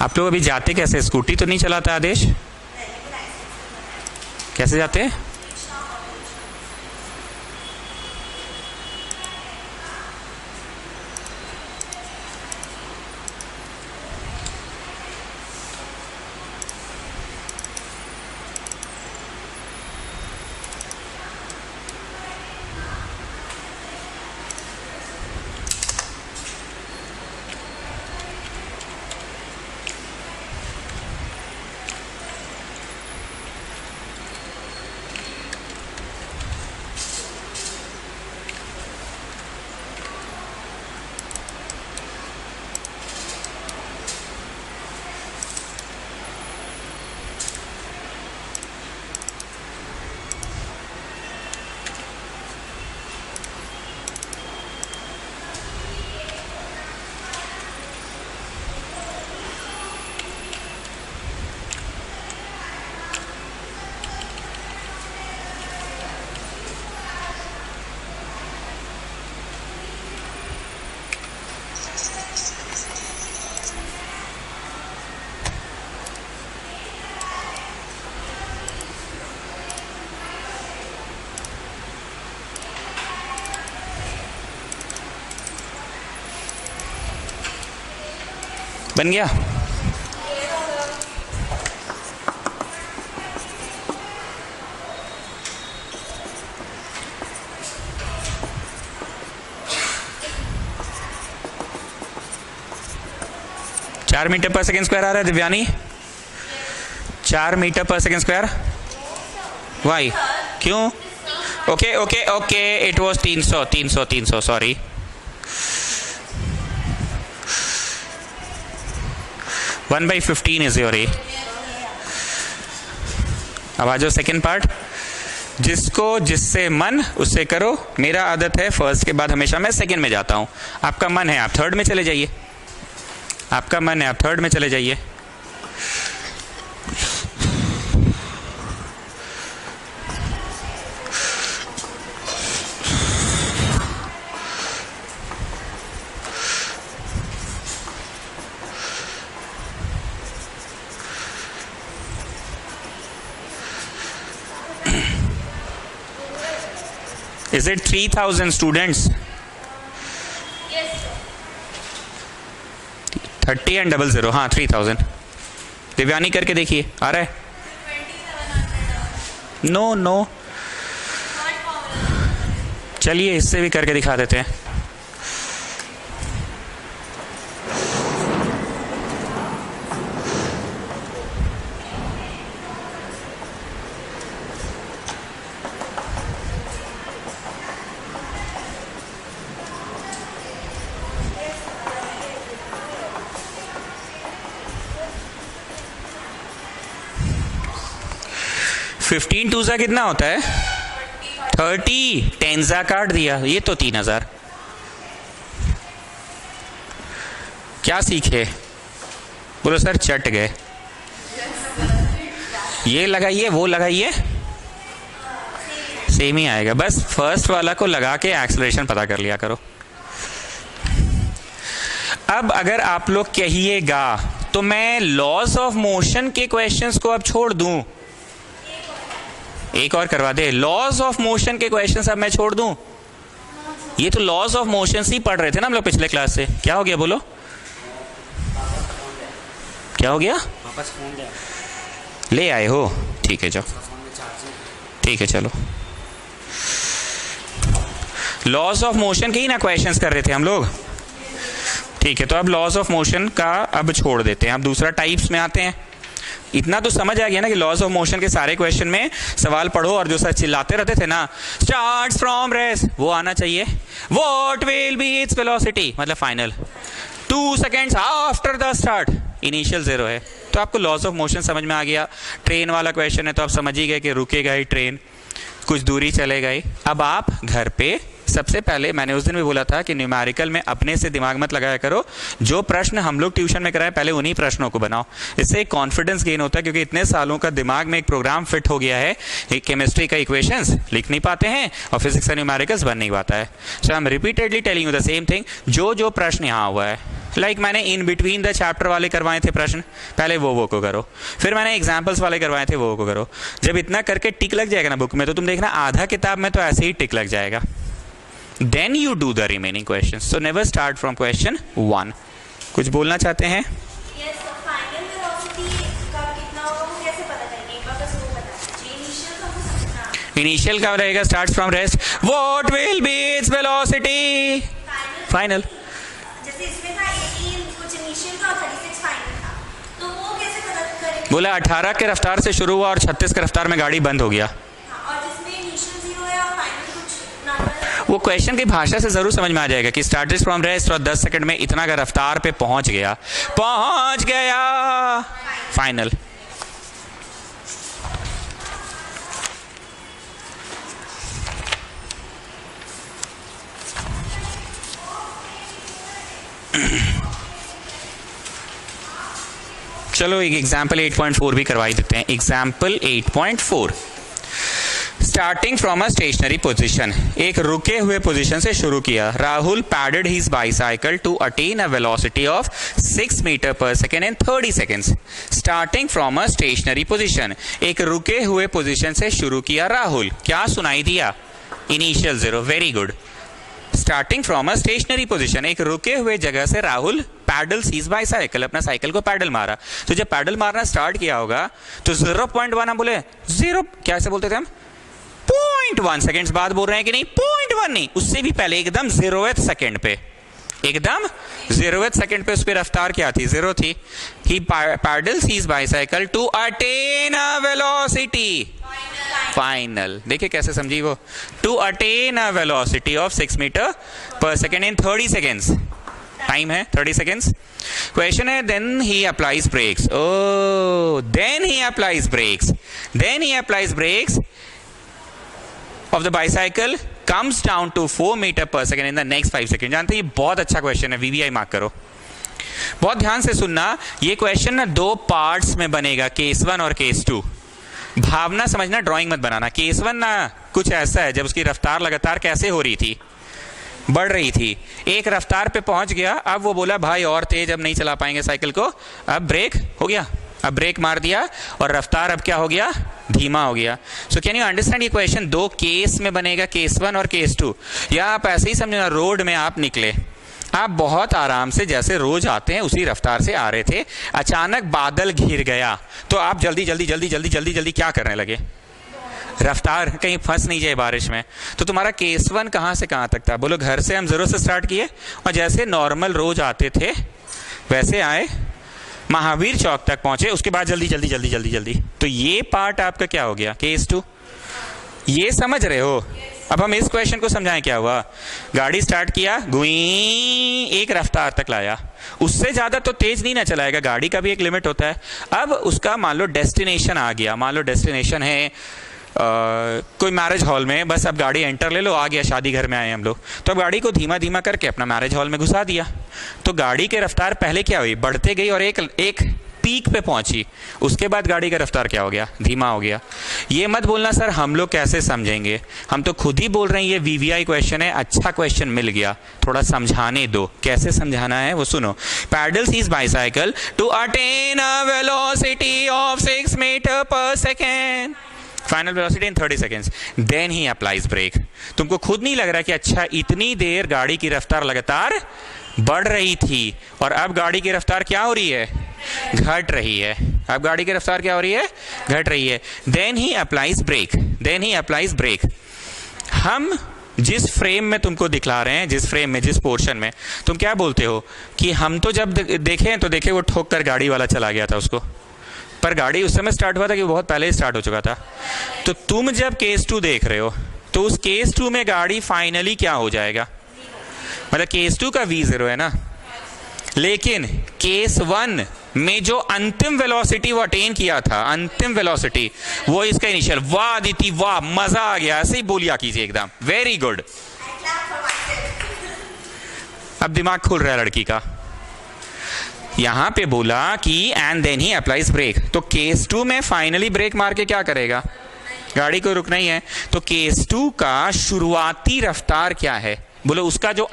आप लोग अभी जाते कैसे, स्कूटी तो नहीं चलाता आदेश, कैसे जाते हैं? बन गया? चार मीटर पर सेकेंड स्क्वायर आ रहा है Divyani? 4 metre per second square? Why? क्यों? Okay okay okay, it was 300 sorry. One by 15 is your A. अब आ जाओ सेकेंड पार्ट। जिसको जिससे मन उससे करो। मेरा आदत है फर्स्ट के बाद हमेशा मैं सेकेंड में जाता हूं। आपका मन है आप थर्ड में चले जाइए, आपका मन है आप थर्ड में चले जाइए। Is it 3000 students? Yes, sir. 30 and 00, हाँ 3000। दिव्यानी करके देखिए, आ रहा है? 2700। No no, Third formula। चलिए इससे भी करके दिखा देते हैं। फिफ्टीन टू सा कितना होता है? 30। 10 सा काट दिया, ये तो 3000। क्या सीखे? बोलो सर चट गए। ये लगाइए वो लगाइए, सेम ही आएगा। बस फर्स्ट वाला को लगा के एक्सेलरेशन पता कर लिया करो। अब अगर आप लोग कहिएगा तो मैं लॉज ऑफ मोशन के क्वेश्चंस को अब छोड़ दूं। एक और करवा दे, लॉज ऑफ मोशन के क्वेश्चंस अब मैं छोड़ दूं। ये तो लॉज ऑफ मोशन ही पढ़ रहे थे ना हम लोग पिछले क्लास से। क्या हो गया बोलो, क्या हो गया? वापस फोन ले आए हो? ठीक है जाओ, ठीक है चलो। लॉज ऑफ मोशन के ही ना क्वेश्चंस कर रहे थे हम लोग। ठीक है, तो अब लॉज ऑफ मोशन का अब छोड़ देते हैं, अब दूसरा टाइप्स में आते हैं। इतना तो समझ आ गया ना कि लॉज ऑफ मोशन के सारे क्वेश्चन में सवाल पढ़ो और जो सर चिल्लाते रहते थे ना, स्टार्ट्स फ्रॉम रेस्ट, वो आना चाहिए। What will be its velocity, मतलब final 2 seconds after the start, initial 0 है। तो आपको लॉज ऑफ मोशन समझ में आ गया। ट्रेन वाला क्वेश्चन है तो आप समझ ही गए कि रुकेगा ही ट्रेन, कुछ दूरी चलेगा ही। अब आप घर पे सबसे पहले, मैंने उस दिन भी बोला था कि न्यूमेरिकल में अपने से दिमाग मत लगाया करो। जो प्रश्न हम लोग ट्यूशन में कराए पहले उन्हीं प्रश्नों को बनाओ। इससे एक कॉन्फिडेंस गेन होता है, क्योंकि इतने सालों का दिमाग में एक प्रोग्राम फिट हो गया है। एक केमिस्ट्री का इक्वेशंस लिख नहीं पाते हैं और फिजिक्स का न्यूमेरिकल्स बन नहीं पाता है। So I am repeatedly telling you the same thing. जो प्रश्न यहाँ हुआ है, लाइक मैंने इन बिटवीन द चैप्टर वाले करवाए थे प्रश्न, पहले वो को करो। फिर मैंने एग्जाम्पल्स वाले करवाए थे, वो को करो। जब इतना करके टिक लग जाएगा ना बुक में, तो तुम देखना आधा किताब में तो ऐसे ही टिक लग जाएगा। Then you do the remaining questions. So never start from question 1. कुछ बोलना चाहते हैं? Yes, sir. Final velocity का कितना होगा वो कैसे पता करेंगे? एक बार बस वो बता दीजिए। Initial का हमको समझना है। इनिशियल का रहेगा start from rest. What will be its velocity? Final. जैसे इसमें था 18 कुछ इनिशियल का और 36 फाइनल था, तो वो कैसे पता करेंगे? बोला 18 के रफ्तार से शुरू हुआ और 36 के रफ्तार में गाड़ी बंद हो गया। हाँ, और जिसमें इनिशियल 0 है और फाइनल कुछ नंबर है। वो क्वेश्चन की भाषा से जरूर समझ में आ जाएगा कि स्टार्टेड फ्रॉम रेस्ट और 10 सेकंड में इतना का रफ्तार पे पहुंच गया फाइनल। चलो एक एग्जाम्पल 8.4 भी करवा ही देते हैं। Example 8.4, starting from a stationary position, एक रुके हुए पोजिशन से शुरू किया। Rahul pedalled his bicycle to attain a velocity of 6 meter per second in 30 seconds. Starting from a stationary position, एक रुके हुए पोजिशन से शुरू किया राहुल। क्या सुनाई दिया? Initial 0। Very good. Starting from a stationary position, एक रुके हुए जगह से Rahul pedals his bicycle, अपना साइकिल को पैडल मारा। तो जब पैडल मारना स्टार्ट किया होगा तो 0.1 हम बोले जीरो, क्या ऐसे बोलते थे हम, 0.1 सेकेंड्स बाद बोल रहे हैं कि नहीं, 0.1 नहीं, उससे भी पहले एकदम 0th सेकेंड पे, एकदम 0th सेकेंड पे उसकी रफ्तार क्या थी, 0 थी। He pedals his bicycle to attain a velocity final, देखिए कैसे समझी वो, to attain a velocity of 6 meter per second in 30 seconds, time है 30 सेकेंड्स। क्वेश्चन है then he applies brakes, oh then he applies brakes, then he applies brakes of the bicycle comes down to 4 meter per second in the next 5 seconds। जानते हैं ये बहुत अच्छा question है, VVI mark करो, बहुत ध्यान से सुनना। ये क्वेश्चन ना 2 पार्ट्स में बनेगा, केस 1 और केस 2। भावना समझना, ड्राइंग मत बनाना। केस 1 ना कुछ ऐसा है, जब उसकी रफ्तार लगातार कैसे हो रही थी, बढ़ रही थी, एक रफ्तार पे पहुंच गया, अब वो बोला भाई और तेज अब नहीं चला पाएंगे साइकिल को, अब ब्रेक हो गया, अब ब्रेक मार दिया और रफ्तार अब क्या हो गया, धीमा हो गया। सो कैन यू अंडरस्टैंड, ये क्वेश्चन 2 केस में बनेगा, केस 1 और केस 2। या आप ऐसे ही समझना, रोड में आप निकले, आप बहुत आराम से जैसे रोज आते हैं उसी रफ्तार से आ रहे थे, अचानक बादल घिर गया तो आप जल्दी जल्दी जल्दी जल्दी जल्दी जल्दी क्या करने लगे, रफ्तार कहीं फंस नहीं जाए बारिश में। तो तुम्हारा केस 1 कहाँ से कहाँ तक था, बोलो घर से हम 0 से स्टार्ट किए और जैसे नॉर्मल रोज आते थे वैसे आए, महावीर चौक तक पहुंचे, उसके बाद जल्दी जल्दी जल्दी जल्दी जल्दी। तो ये पार्ट आपका क्या हो गया, केस 2। ये समझ रहे हो। अब हम इस क्वेश्चन को समझाएं, क्या हुआ, गाड़ी स्टार्ट किया, गुई एक रफ्तार तक लाया, उससे ज्यादा तो तेज नहीं ना चलाएगा, गाड़ी का भी एक लिमिट होता है। अब उसका मान लो डेस्टिनेशन आ गया, मान लो डेस्टिनेशन है कोई मैरिज हॉल में, बस अब गाड़ी एंटर ले लो, आ गया, शादी घर में आए हम लोग, तो अब गाड़ी को धीमा धीमा करके अपना मैरिज हॉल में घुसा दिया। तो गाड़ी की रफ्तार पहले क्या हुई, बढ़ते गई और एक पीक पे पहुंची, उसके बाद गाड़ी का रफ्तार क्या हो गया, धीमा हो गया। ये मत बोलना सर हम लोग कैसे समझेंगे, हम तो खुद ही बोल रहे हैं ये वीवीआई क्वेश्चन है, अच्छा क्वेश्चन मिल गया, थोड़ा समझाने दो, कैसे समझाना है वो सुनो। Pedals his bicycle to attain a velocity of 6 meter per second, final velocity in 30 seconds, then he applies brake. तुमको खुद नहीं लग रहा कि अच्छा इतनी देर गाड़ी की रफ्तार लगातार बढ़ रही थी और अब गाड़ी की रफ्तार क्या हो रही है, घट रही है, अब गाड़ी की रफ्तार क्या हो रही है, घट रही है। Then he applies brake, then he applies brake. हम जिस फ्रेम में तुमको दिखला रहे हैं, जिस फ्रेम में, जिस पोर्शन में, तुम क्या बोलते हो कि हम तो जब देखे तो देखे वो ठोक कर गाड़ी वाला चला गया था उसको, पर गाड़ी उस समय स्टार्ट हुआ था कि बहुत पहले ही स्टार्ट हो चुका था। तो तुम जब केस 2 देख रहे हो तो उस केस 2 में गाड़ी फाइनली क्या हो जाएगा, मतलब केस 2 का V0 है ना, लेकिन केस 1 में जो अंतिम वेलोसिटी वो अटेन किया था, अंतिम वेलोसिटी वो इसका इनिशियल। वाह दीदी वाह, मजा आ गया, ऐसे ही बोलिया कीजिए एकदम, वेरी गुड। अब दिमाग खुल रहा है लड़की का। यहां पे बोला कि and then he applies brake, तो केस 2 में फाइनली ब्रेक मार के क्या करेगा, गाड़ी को रुकना ही है। तो केस 2 का शुरुआती रफ्तार क्या है, बोलो उसका जो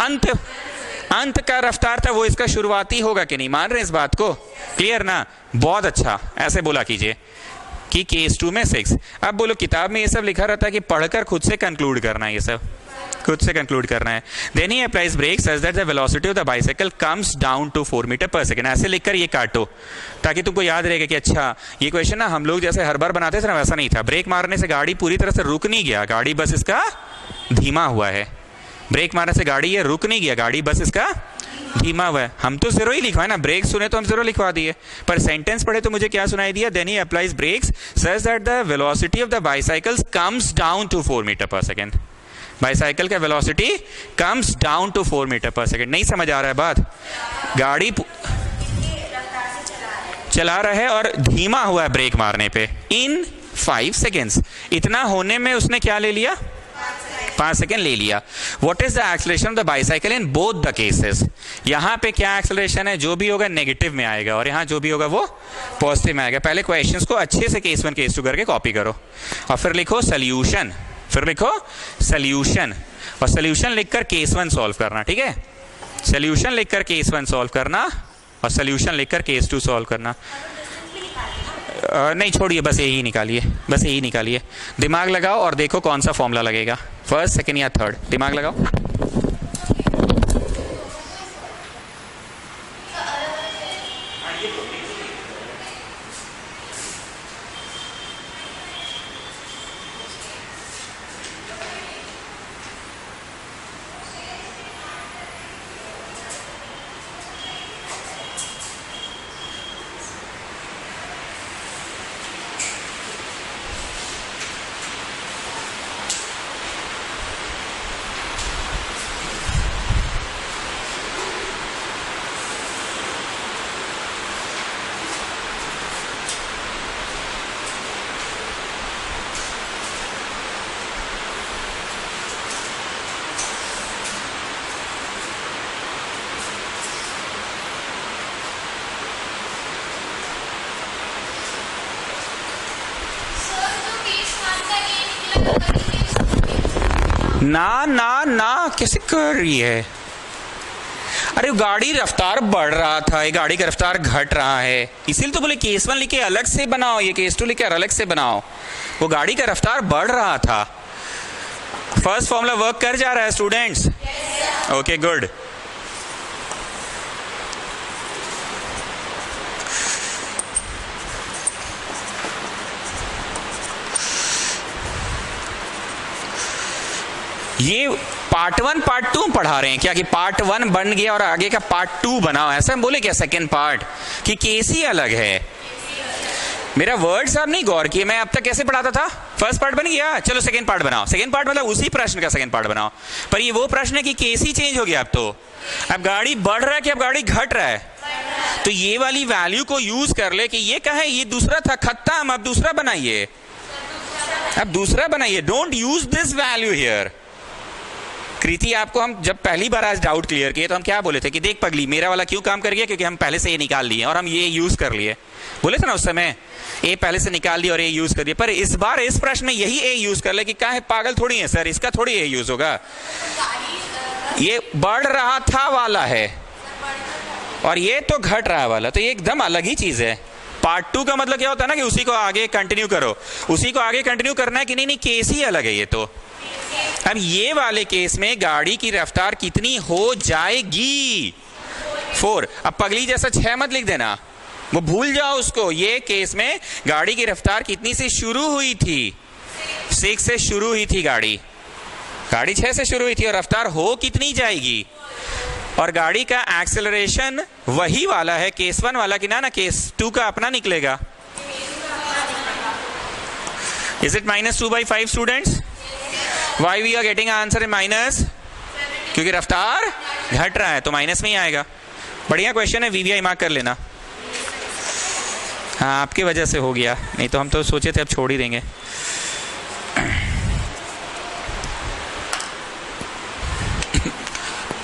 अंत का रफ्तार था वो इसका शुरुआती होगा कि नहीं, मान रहे हैं इस बात को, क्लियर ना, बहुत अच्छा, ऐसे बोला कीजिए कि केस 2 में 6। अब बोलो किताब में ये सब लिखा रहता है कि पढ़कर खुद से कंक्लूड करना है, ये सब खुद से कंक्लूड करना है। Then he applies brake such that the velocity of the bicycle comes down to 4 metre per second, ऐसे लिखकर ये काटो ताकि तुमको याद रहेगा कि अच्छा ये क्वेश्चन ना हम लोग जैसे हर बार बनाते थे ना वैसा नहीं था। ब्रेक मारने से गाड़ी पूरी तरह से रुक नहीं गया, गाड़ी बस इसका धीमा हुआ है, ब्रेक मारने से गाड़ी ये रुक नहीं गया, गाड़ी बस इसका धीमा हुआ है। हम तो 0 ही लिखवाए ना, ब्रेक सुने तो हम 0 लिखवा दिए, पर सेंटेंस पढ़े तो मुझे क्या सुनाई दिया, then he applies brakes such that the velocity of the bicycles comes down to 4 metre per second. Bicycle का velocity comes down to 4 metre per second. नहीं समझ आ रहा है बात, गाड़ी चला रहा है और धीमा हुआ है ब्रेक मारने पे इन 5 सेकेंड्स। इतना होने में उसने क्या ले लिया, 5 सेकेंड ले लिया। What is the acceleration of the bicycle in both the cases, यहाँ पे क्या एक्सेलरेशन है, जो भी होगा नेगेटिव में आएगा और यहाँ जो भी होगा वो पॉजिटिव में आएगा। पहले क्वेश्चंस को अच्छे से केस 1 केस 2 करके कॉपी करो और फिर लिखो सोल्यूशन, फिर लिखो सोल्यूशन और सोल्यूशन लिखकर केस 1 सॉल्व करना, ठीक है, सोल्यूशन लिखकर केस 1 सॉल्व करना और सोल्यूशन लिखकर केस 2 सॉल्व करना। नहीं छोड़िए, बस यही निकालिए, बस यही निकालिए, दिमाग लगाओ और देखो कौन सा फॉर्मूला लगेगा, फर्स्ट सेकेंड या थर्ड, दिमाग लगाओ। ना ना ना कैसे कर रही है? अरे गाड़ी रफ्तार बढ़ रहा था, ये गाड़ी का रफ्तार घट रहा है, इसीलिए तो बोले केस 1 लिखे अलग से बनाओ, ये केस 2 लिखे अलग से बनाओ। वो गाड़ी का रफ्तार बढ़ रहा था। फर्स्ट फॉर्मूला वर्क कर जा रहा है स्टूडेंट्स? Okay good. ये पार्ट 1 पार्ट 2 पढ़ा रहे हैं क्या कि पार्ट 1 बन गया और आगे का पार्ट 2 बनाओ, ऐसा बोले क्या सेकंड पार्ट कि केसी अलग है? मेरा वर्ड्स आप नहीं गौर किए, मैं अब तक कैसे पढ़ाता था? फर्स्ट पार्ट बन गया, चलो सेकंड पार्ट बनाओ। सेकंड पार्ट मतलब उसी प्रश्न का सेकंड पार्ट बनाओ, पर ये वो प्रश्न है कि केसी चेंज हो गया। अब तो अब गाड़ी बढ़ रहा है कि अब गाड़ी घट रहा है? तो ये वाली वैल्यू को यूज कर ले कि ये क्या है, ये दूसरा था खत्म, अब दूसरा बनाइए, अब दूसरा बनाइए। Don't use this value here. Kriti, आपको हम जब पहली बार आज डाउट क्लियर किए तो हम क्या बोले थे कि देख पगली, मेरा वाला क्यों काम कर गया, क्योंकि हम पहले से ये निकाल लिए और हम ये यूज कर लिए। बोले थे ना उस समय, ए पहले से निकाल दिया और ए यूज कर दिया। पर इस बार इस प्रश्न में यही ए यूज कर ले कि क्या है, पागल थोड़ी है सर, इसका थोड़ी ए यूज होगा। ये बढ़ रहा था वाला है और ये तो घट रहा वाला, तो ये एकदम अलग ही चीज है। पार्ट 2 का मतलब क्या होता है ना कि उसी को आगे कंटिन्यू करो, उसी को आगे कंटिन्यू करना है कि नहीं, केस ही अलग है ये तो। अब ये वाले केस में गाड़ी की रफ्तार कितनी हो जाएगी? 4। अब पगली जैसा 6 मत लिख देना, वो भूल जाओ उसको। ये केस में गाड़ी की रफ्तार कितनी से शुरू हुई थी? 6 से शुरू हुई थी गाड़ी 6 से शुरू हुई थी और रफ्तार हो कितनी जाएगी? और गाड़ी का एक्सेलरेशन वही वाला है केस 1 वाला कि ना केस 2 का अपना निकलेगा। Is it -2/5 students? Why we are getting answer in minus? क्योंकि रफ्तार घट रहा है तो माइनस में ही आएगा। बढ़िया क्वेश्चन है, वीवीआई मार्क कर लेना। हाँ, आपकी वजह से हो गया, नहीं तो हम तो सोचे थे अब छोड़ ही देंगे।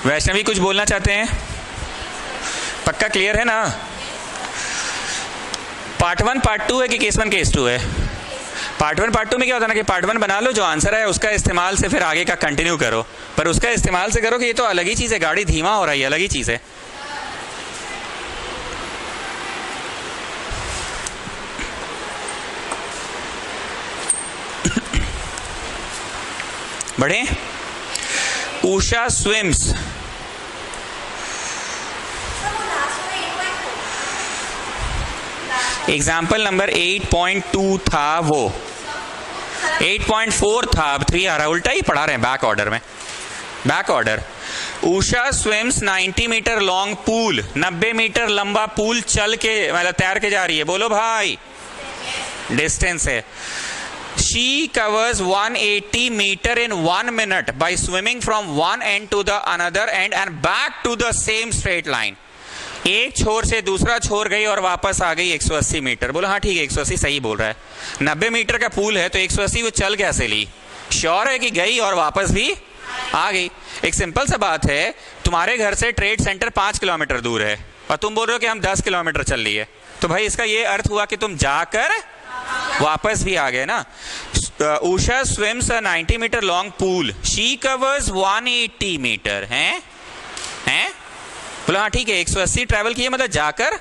वैष्णवी कुछ बोलना चाहते हैं? पक्का क्लियर है ना? पार्ट 1 पार्ट 2 है कि केस 1 केस 2 है? पार्ट 1 पार्ट 2 में क्या होता है ना कि पार्ट 1 बना लो, जो आंसर है उसका इस्तेमाल से फिर आगे का कंटिन्यू करो, पर उसका इस्तेमाल से करो कि ये तो अलग ही चीज है, गाड़ी धीमा हो रही है, अलग ही चीज है। बढ़े? उषा स्विम्स। एग्जाम्पल नंबर 8.2 था, वो 8.4 था, अब 3 आ रहा है। उल्टा ही पढ़ा रहे हैं, बैक ऑर्डर में। Back order. Usha swims 90 meter long pool, 90 meter लंबा पूल चल के मतलब तैर के जा रही है। बोलो भाई, डिस्टेंस है। She covers 180 metre in 1 minute by swimming from one end to the another end and back to the same straight line. एक छोर से दूसरा छोर गई और वापस आ गई 180 मीटर। बोलो हाँ ठीक है, 180 सही बोल रहा है। 90 मीटर का पूल है तो 180 वो चल कैसे ली? श्योर है कि गई और वापस भी आ गई। एक सिंपल सा बात है, तुम्हारे घर से ट्रेड सेंटर 5 किलोमीटर दूर है और तुम बोल रहे हो कि हम 10 किलोमीटर चल लिए, तो भाई इसका ये अर्थ हुआ कि तुम जाकर वापस भी आ गए ना। Usha swims a 90 meter long pool, she covers 180 meter. हैं? बोला हाँ ठीक है, 180 ट्रेवल किए मतलब जाकर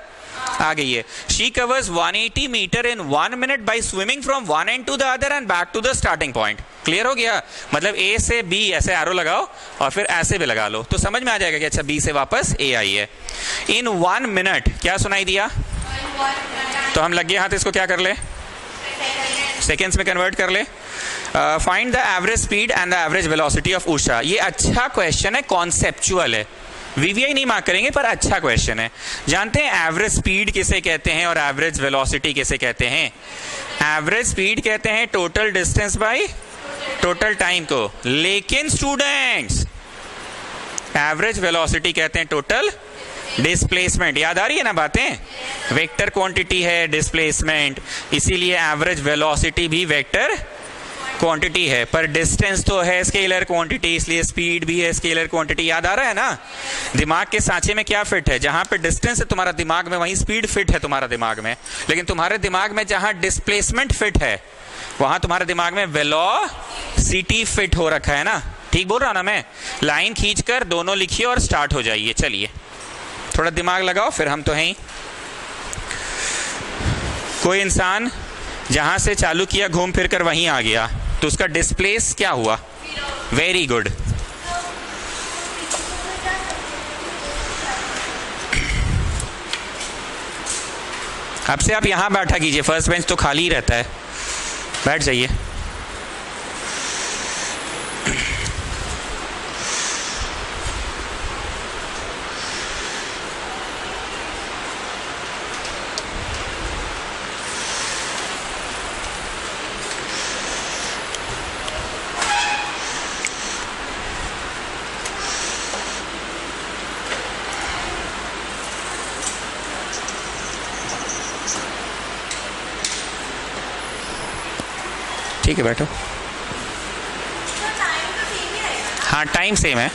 आ गई है। She covers 180 metre in 1 minute by swimming from one end to the other end back to the starting point. Clear हो गया? मतलब ए से बी ऐसे एरो लगाओ और फिर ऐसे भी लगा लो तो समझ में आ जाएगा कि अच्छा बी से वापस ए आई है। इन 1 minute क्या सुनाई दिया? तो हम लग गए हाथ, इसको क्या कर ले, सेकेंड्स में कन्वर्ट कर ले। Find the average speed and the average velocity of Usha. ये अच्छा क्वेश्चन है, कॉन्सेप्चुअल है, वीवीआई नहीं मार्क करेंगे पर अच्छा क्वेश्चन है। जानते हैं एवरेज स्पीड किसे कहते हैं और एवरेज वेलोसिटी किसे कहते हैं? एवरेज स्पीड कहते हैं total distance by total time को, लेकिन स्टूडेंट्स एवरेज वेलोसिटी कहते हैं टोटल डिस्प्लेसमेंट। याद आ रही है ना बातें? वेक्टर क्वांटिटी है डिस्प्लेसमेंट, इसीलिए एवरेज वेलोसिटी भी वेक्टर क्वांटिटी है, पर डिस्टेंस तो है स्केलर क्वांटिटी, इसलिए स्पीड भी है स्केलर क्वांटिटी। याद आ रहा है ना? दिमाग के सांचे में क्या फिट है? जहां पे डिस्टेंस है तुम्हारा दिमाग में, वहीं स्पीड फिट है तुम्हारा दिमाग में। लेकिन तुम्हारे दिमाग में जहां डिस्प्लेसमेंट फिट है वहां तुम्हारे दिमाग में वेलोसिटी फिट हो रखा है ना। ठीक बोल रहा ना मैं? लाइन खींचकर दोनों लिखिए और स्टार्ट हो जाइए। चलिए थोड़ा दिमाग लगाओ, फिर हम तो हैं ही। कोई इंसान जहां से चालू किया घूम फिर कर वहीं आ गया, तो उसका डिस्प्लेस क्या हुआ? Very good. अब से आप यहां बैठा कीजिए, फर्स्ट बेंच तो खाली ही रहता है, बैठ जाइए। ठीक है बैठो। तो टाइम तो सेम ही रहेगा ना? हाँ टाइम सेम है।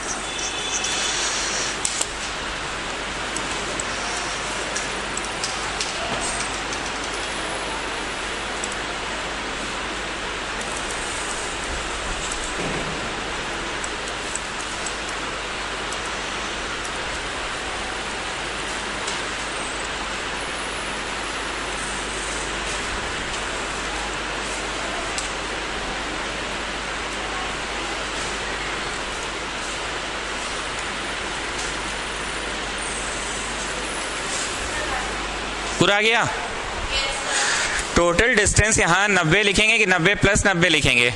पूरा आ गया? टोटल डिस्टेंस यहाँ 90 लिखेंगे कि 90 प्लस 90 लिखेंगे?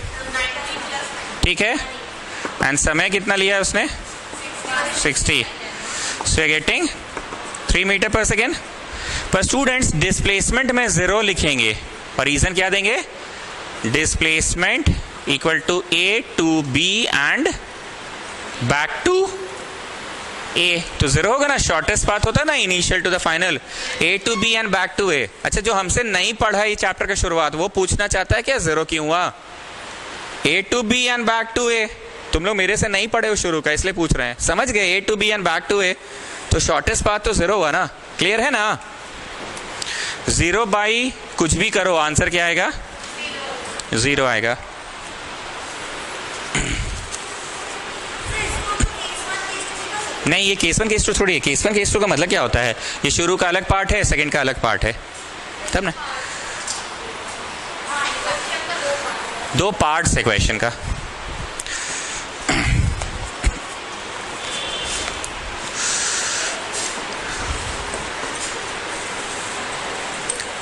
ठीक है। एंड समय कितना लिया है उसने? 60। So you getting 3 meter per second. पर स्टूडेंट्स डिस्प्लेसमेंट में 0 लिखेंगे और रीजन क्या देंगे? Displacement equal to A to B and back to A, तो 0 होगा ना, शॉर्टेस्ट पाथ होता है ना initial to the final, A to B and back to A. अच्छा जो हमसे नहीं पढ़ा ये चैप्टर का शुरुआत, वो पूछना चाहता है क्या 0 क्यों हुआ? A to B and back to A, तुम लोग मेरे से नहीं पढ़े हो शुरू का, इसलिए पूछ रहे हैं। समझ गए? A to B and back to A, तो शॉर्टेस्ट पाथ तो 0 हुआ ना। क्लियर है ना? 0 बाई कुछ भी करो, आंसर क्या आएगा? 0 आएगा। नहीं ये केस 1 केस 2 थोड़ी है। केस 1 केस 2 का मतलब क्या होता है? ये शुरू का अलग पार्ट है, सेकंड का अलग पार्ट है, तब ना। 2 पार्ट्स है क्वेश्चन का।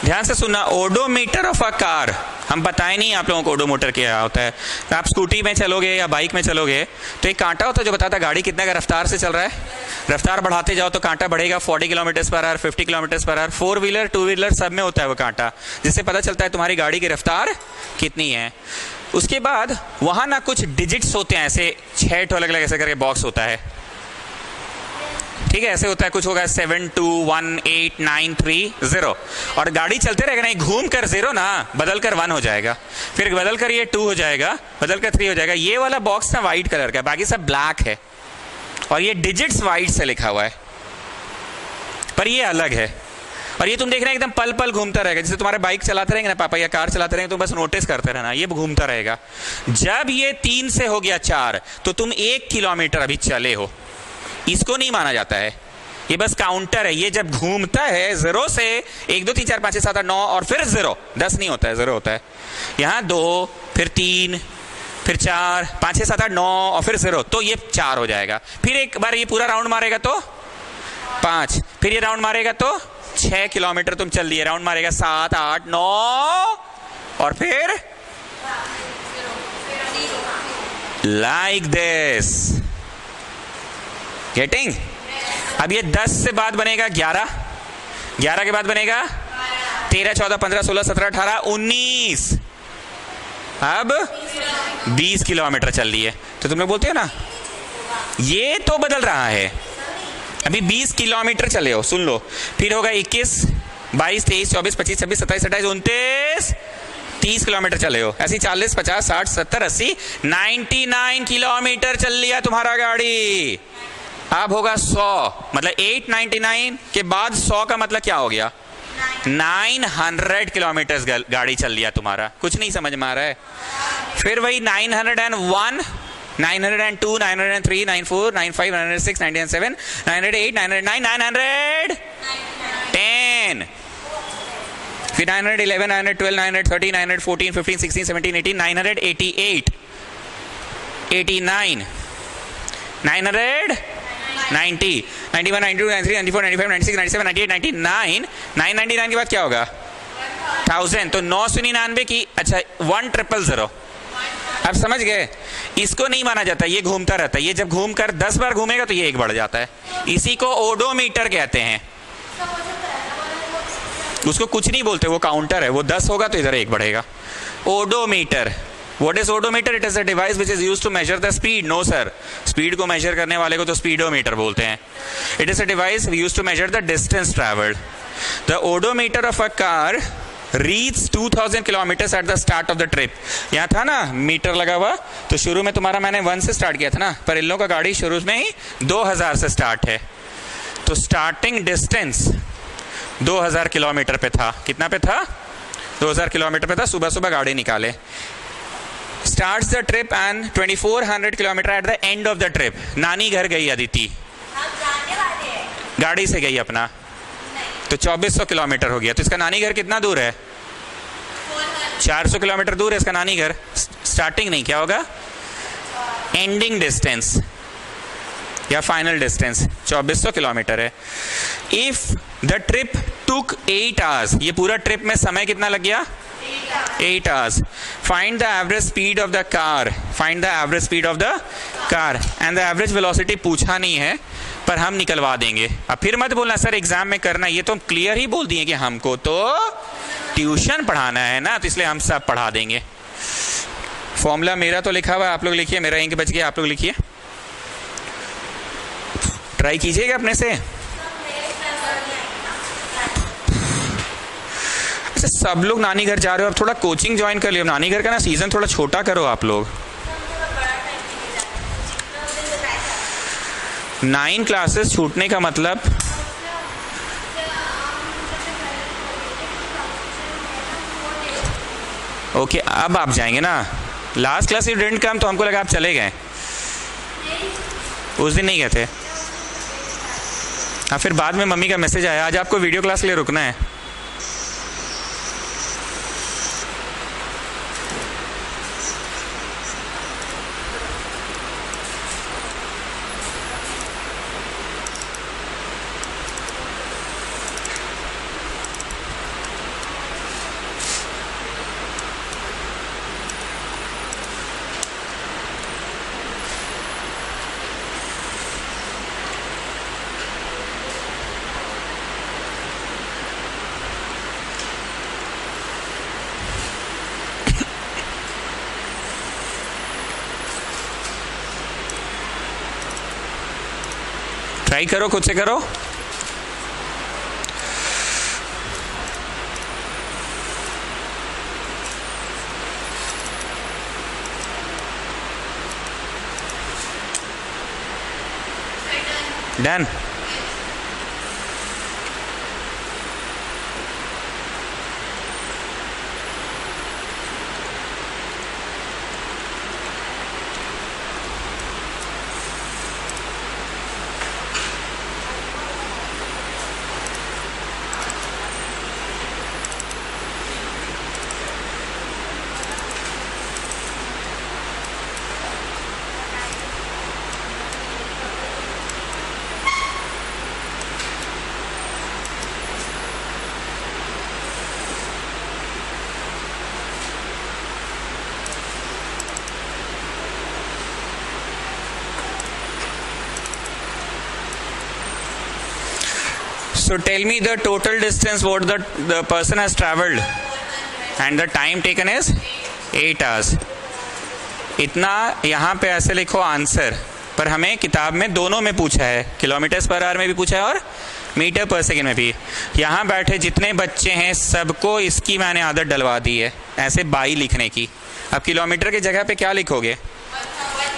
ध्यान से सुनना, ओडोमीटर ऑफ अ कार, हम बताएं नहीं आप लोगों को ओडोमीटर क्या होता है। तो आप स्कूटी में चलोगे या बाइक में चलोगे तो एक कांटा होता है जो बताता है गाड़ी कितने का रफ्तार से चल रहा है। रफ्तार बढ़ाते जाओ तो कांटा बढ़ेगा 40 kilometre per our, 50 kilometre per our. 4 wheeler 2 wheeler सब में होता है वो कांटा, जिससे पता चलता है तुम्हारी गाड़ी की रफ्तार कितनी है। उसके बाद वहां ना कुछ डिजिट्स होते हैं, ऐसे 6 अलग अलग ऐसे करके बॉक्स होता है, ठीक है, ऐसे होता है। कुछ होगा 7 2 1 8 9 3 0, और गाड़ी चलते रहेगा, नहीं घूम कर 0 ना, बदल कर 1 हो जाएगा, फिर बदल कर ये 2 हो जाएगा, बदल कर 3 हो जाएगा। ये वाला बॉक्स ना वाइट कलर का है, बाकी सब ब्लैक है, और ये डिजिट्स वाइट से लिखा हुआ है, पर ये अलग है। और ये तुम देख रहे हैं एकदम पल पल घूमता रहेगा, जैसे तुम्हारे बाइक चलाते रहेंगे ना पापा या कार चलाते रहेंगे, तो बस नोटिस करते रहना, ये घूमता रहेगा। जब ये 3 से हो गया 4, तो तुम 1 किलोमीटर अभी चले हो, इसको नहीं माना जाता है, ये बस काउंटर है। ये जब घूमता है 0 से 1 2 3 4 5 6 7 8 9 और फिर 0, 10 नहीं होता है, 0 होता है। यहाँ 2 फिर 3 फिर 4 5 6 7 8 9 और फिर 0, तो ये 4 हो जाएगा। फिर एक बार ये पूरा राउंड मारेगा तो 5, फिर ये राउंड मारेगा तो 6 किलोमीटर तुम चल दिए, राउंड मारेगा 7 8 9 और फिर लाइक दिस। गेटिंग? अब ये 10 से बाद बनेगा 11, 11 के बाद बनेगा 13 14 15 16 17 18 19, अब 20 किलोमीटर चल रही है। तो तुम लोग बोलते हो ना ये तो बदल रहा है, अभी 20 किलोमीटर चले हो, सुन लो। फिर होगा 21 22 23 24 25 26 27 28 29 30 किलोमीटर चले हो, ऐसे 40 50 60 70 80 99 किलोमीटर चल लिया तुम्हारा गाड़ी। अब होगा 100, मतलब 899 के बाद 100 का मतलब क्या हो गया? 900 किलोमीटर गाड़ी चल लिया तुम्हारा। कुछ नहीं समझ में आ रहा है? फिर वही 901 902, 903, 94, 95, 906, 907, 908, 909, 910. फिर 911, 912, 913, 914, 15, 16, 17, 18, 988, 89, 990, 91, 92, 93, 94, 95, 96, 97, 98, 99, 999 के बाद क्या होगा? 1000. तो 999 की, अच्छा 1000. अब समझ गए? इसको नहीं माना जाता, ये घूमता रहता है. ये जब घूमकर 10 बार घूमेगा तो ये एक बढ़ जाता है. इसी को ओडोमीटर कहते हैं. उसको कुछ नहीं बोलते, वो काउंटर है. वो 10 होगा तो इधर एक बढ़ेगा. Odometer. What is odometer? It is a device which is used to measure the speed. No sir, speed को measure करने वाले को तो speedometer बोलते हैं. It is a device used to measure the distance traveled. The odometer of a car reaches 2000 kilometers at the start of the trip. यहाँ था ना मीटर लगा हुआ, तो शुरू में तुम्हारा मैंने 1 से स्टार्ट किया था ना, पर इन लोगों का गाड़ी शुरू में ही 2000 से स्टार्ट है. तो स्टार्टिंग डिस्टेंस 2000 किलोमीटर पे था. कितना पे था? 2000 किलोमीटर पे था. सुबह सुबह गाड़ी निकाले. Starts the trip and 2400 kilometre at the end of the trip. नानी घर गई अदिति, हम जाने वाले हैं. गाड़ी से गई अपना, तो 2400 किलोमीटर हो गया. तो इसका नानी घर कितना दूर है? 400 किलोमीटर दूर है इसका नानी घर. स्टार्टिंग नहीं, क्या होगा? एंडिंग डिस्टेंस या फाइनल डिस्टेंस 2400 किलोमीटर है. If the trip took 8 hours, ये पूरा ट्रिप में समय कितना लग गया? 8 hours. Find the average speed of the car. Find the average speed of the car. And the average velocity पूछा नहीं है, पर हम निकलवा देंगे. अब फिर मत बोलना सर एग्जाम में करना. ये तो क्लियर ही बोल दिए कि हमको तो ट्यूशन पढ़ाना है ना, तो इसलिए हम सब पढ़ा देंगे. फॉर्मूला मेरा तो लिखा हुआ है, आप लोग लिखिए. मेरा इंक बच गया, आप लोग लिखिए. ट्राई कीजिएगा अपने से. सब लोग नानी घर जा रहे हो, अब थोड़ा कोचिंग ज्वाइन कर लियो. नानी घर का ना सीजन थोड़ा छोटा करो आप लोग. 9 क्लासेस छूटने का मतलब ओके. अब आप जाएंगे ना. Last class you didn't come, तो हमको लगा आप चले गए. उस दिन नहीं गए थे. हाँ, फिर बाद में मम्मी का मैसेज आया आज आपको वीडियो क्लास के लिए रुकना है. ट्राई करो, खुद से करो. Done. So tell me the total distance what the person has traveled and the time taken is 8 hours. इतना यहाँ पे ऐसे लिखो आंसर, पर हमें किताब में दोनों में पूछा है, किलोमीटर्स पर आवर में भी पूछा है और मीटर पर सेकेंड में भी. यहाँ बैठे जितने बच्चे हैं सबको इसकी मैंने आदत डलवा दी है ऐसे बाई लिखने की. अब किलोमीटर की जगह पे क्या लिखोगे?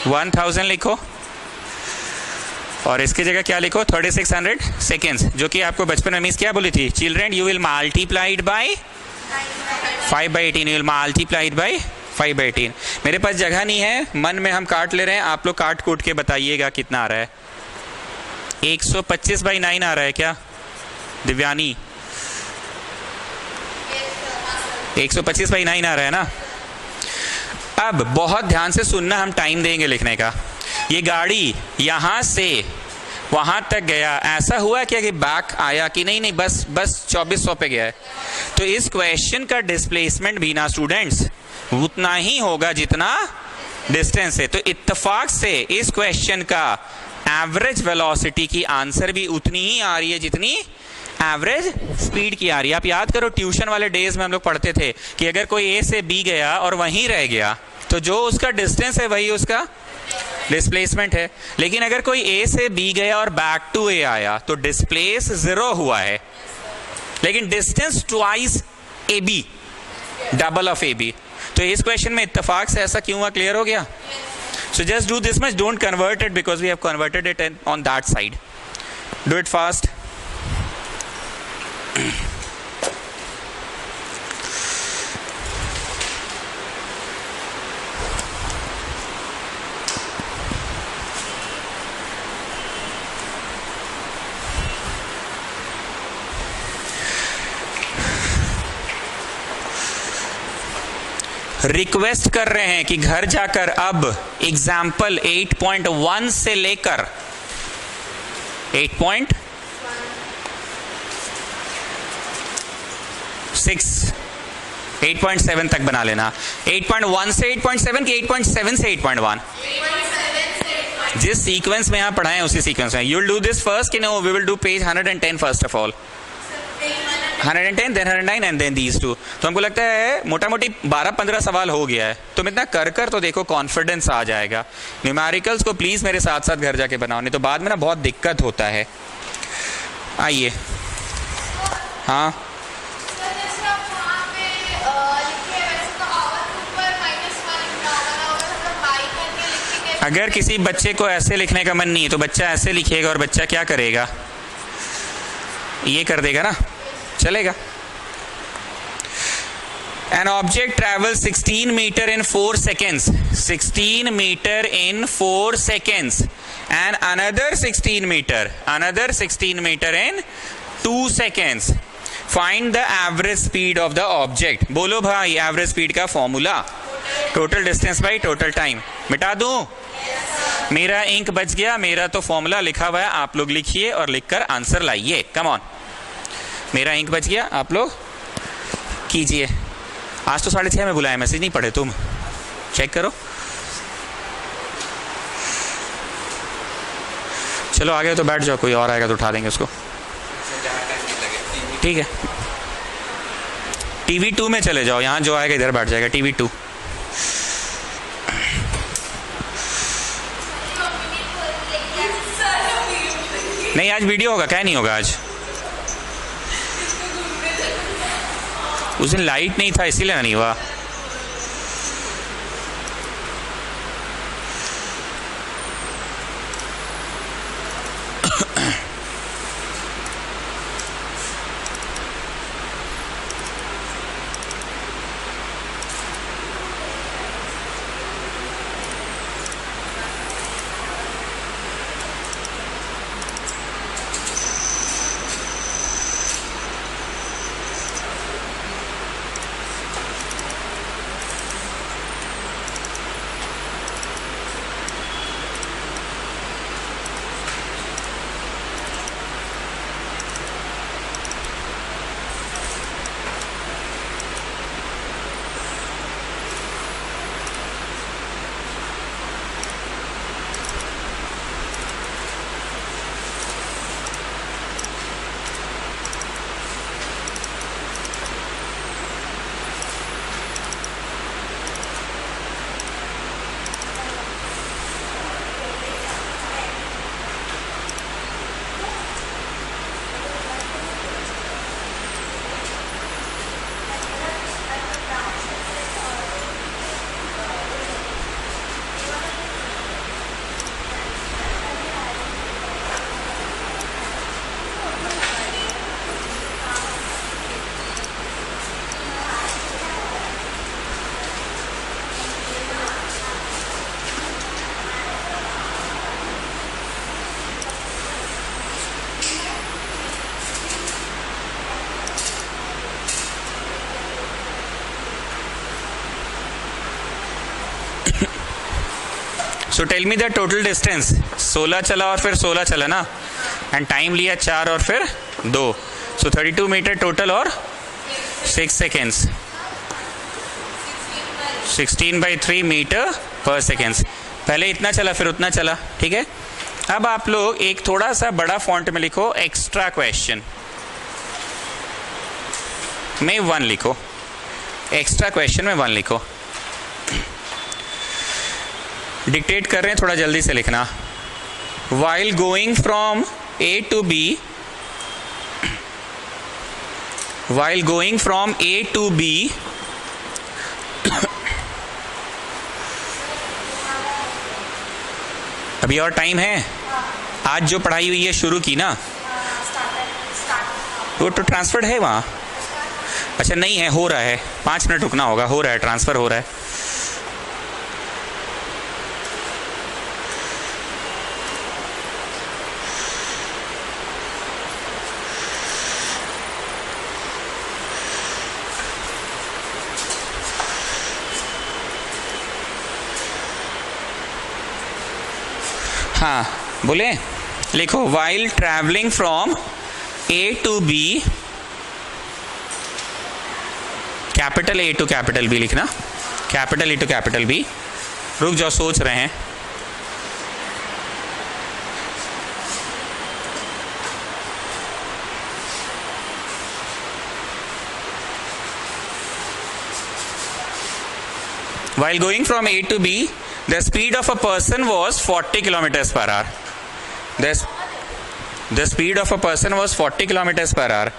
1000 लिखो, और इसकी जगह क्या लिखो? 3600 सेकेंड्स, जो कि आपको बचपन में मिस क्या बोली थी? Children you will multiply it by 5/18. You will multiply it by 5/18। मेरे पास जगह नहीं है, मन में हम काट ले रहे हैं, आप लोग काट कूट के बताइएगा कितना आ रहा है। 125/9 आ रहा है क्या दिव्यानी? 125/9 आ रहा है ना। अब बहुत ध्यान से सुनना, हम टाइम देंगे लिखने का। ये गाड़ी यहां से वहां तक गया, ऐसा हुआ क्या कि बैक आया कि नहीं? नहीं, बस 2400 पे गया है। तो इस क्वेश्चन का डिस्प्लेसमेंट भी ना स्टूडेंट्स उतना ही होगा जितना डिस्टेंस है। तो इत्तेफाक से इस क्वेश्चन का एवरेज वेलोसिटी की आंसर भी उतनी ही आ रही है जितनी एवरेज स्पीड की आ रही है। आप याद करो, ट्यूशन वाले डेज में हम लोग पढ़ते थे कि अगर कोई ए से बी गया और वहीं रह गया तो जो उसका डिस्टेंस है वही उसका डिस्प्लेसमेंट है। लेकिन अगर कोई ए से बी गया और बैक टू ए आया तो डिस्प्लेस 0 हुआ है, लेकिन distance twice A B, double of A B. तो इस क्वेश्चन में इत्तेफाक से ऐसा क्यों हुआ? क्लियर हो गया? So just do this much, don't convert it because we have converted it on that side. Do it fast. Request कर रहे हैं कि घर जाकर अब एग्जाम्पल 8.1 से लेकर 8.7 तक बना लेना। 8.1 से 8.7 कि 8.7 से 8.1? जिस सीक्वेंस में आप पढ़ाएं उसी सीक्वेंस में। You will do this first कि no? We will do page 110 first of all. 110, then 109 and then these two। तो हमको लगता है मोटा मोटी 12-15 सवाल हो गया है। तुम इतना कर तो देखो, कॉन्फिडेंस आ जाएगा। न्यूमेरिकल्स को प्लीज मेरे साथ साथ घर जाके बनाओ, नहीं तो बाद में ना बहुत दिक्कत होता है। आइए। हाँ, अगर किसी बच्चे को ऐसे लिखने का मन नहीं है तो बच्चा ऐसे लिखेगा और बच्चा क्या करेगा? ये कर देगा ना, चलेगा। An object travels 16 meter in 4 seconds. 16 meter in 4 seconds. And another 16 meter in 2 seconds. Find the average speed of the object. बोलो भाई, एवरेज स्पीड का formula total distance by total time. मिटा दूं? मेरा इंक बच गया, मेरा तो फॉर्मूला लिखा हुआ है, आप लोग लिखिए और लिखकर आंसर लाइए। कम ऑन, मेरा इंक बच गया, आप लोग कीजिए। आज तो 6:30 में बुलाया, मैसेज नहीं पढ़े तुम? चेक करो। चलो आगे तो बैठ जाओ, कोई और आएगा तो उठा देंगे उसको। ठीक है, टीवी 2 में चले जाओ, यहाँ जो आएगा इधर बैठ जाएगा। टीवी 2। नहीं, आज वीडियो होगा, क्या नहीं होगा आज? उस दिन लाइट नहीं था इसीलिए नहीं हुआ। So tell me the total distance. 16 चला और फिर 16 चला ना, एंड टाइम लिया 4 और फिर 2. सो 32 मीटर टोटल और 6 सेकेंड्स. 16/3 मीटर पर सेकेंड्स. पहले इतना चला फिर उतना चला. ठीक है. अब आप लोग एक थोड़ा सा बड़ा फॉन्ट में लिखो एक्स्ट्रा क्वेश्चन में 1 लिखो. एक्स्ट्रा क्वेश्चन में 1 लिखो. डिक्टेट कर रहे हैं, थोड़ा जल्दी से लिखना. While going from A to B, while going from A to B, अभी और टाइम है. आज जो पढ़ाई हुई है शुरू की ना, वो तो ट्रांसफर्ड है वहाँ. अच्छा नहीं है, हो रहा है. 5 मिनट रुकना होगा. हो रहा है, ट्रांसफर हो रहा है. हाँ बोले, लिखो while travelling from A to B, capital A to capital B लिखना. Capital A to capital B. रुक जाओ, सोच रहे हैं. While going from A to B, the speed of a person was 40 kilometers per hour. The speed of a person was 40 kilometers per hour.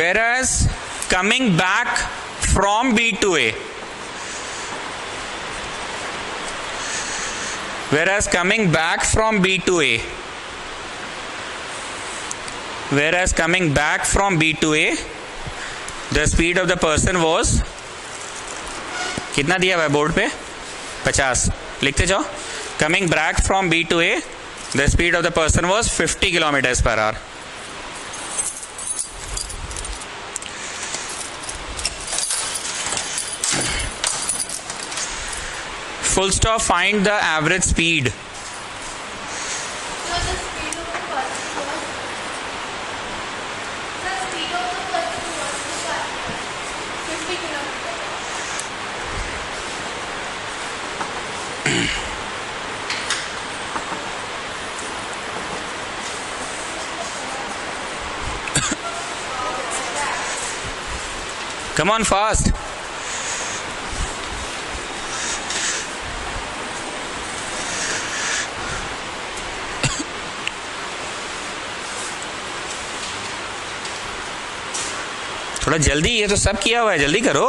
Whereas coming back from B to A, whereas coming back from B to A, whereas coming back from B to A, the speed of the person was, कितना दिया हुआ है board पे? 50. लिखते जाओ. Coming back from B to A, the speed of the person was 50 kilometers per hour. Full stop. Find the average speed. Come on, fast. थोड़ा जल्दी, ये तो सब किया हुआ है, जल्दी करो.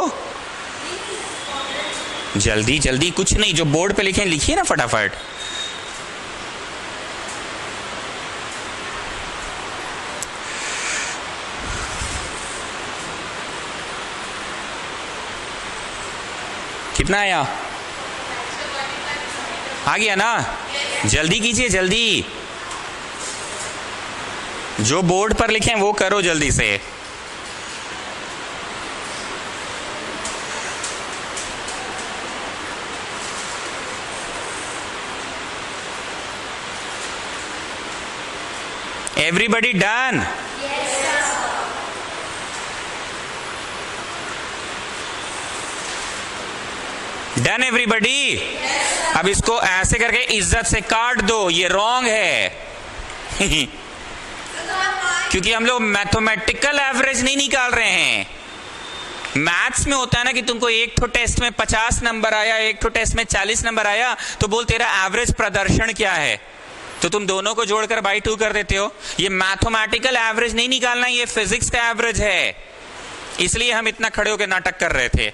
जल्दी जल्दी, कुछ नहीं, जो बोर्ड पे लिखे लिखिए ना फटाफट. कितना आया? आ गया ना? जल्दी कीजिए, जल्दी. जो बोर्ड पर लिखे वो करो जल्दी से. Everybody done? Yes, sir. Done everybody? Yes, sir. अब इसको ऐसे करके इज्जत से काट दो, ये रॉन्ग है. क्योंकि हम लोग मैथमेटिकल एवरेज नहीं निकाल रहे हैं. मैथ्स में होता है ना कि तुमको एक तो टेस्ट में 50 नंबर आया, एक तो टेस्ट में 40 नंबर आया, तो बोल तेरा एवरेज प्रदर्शन क्या है, तो तुम दोनों को जोड़कर बाई 2 कर देते हो. ये मैथमेटिकल एवरेज नहीं निकालना, ये फिजिक्स का एवरेज है. इसलिए हम इतना खड़े होकर नाटक कर रहे थे.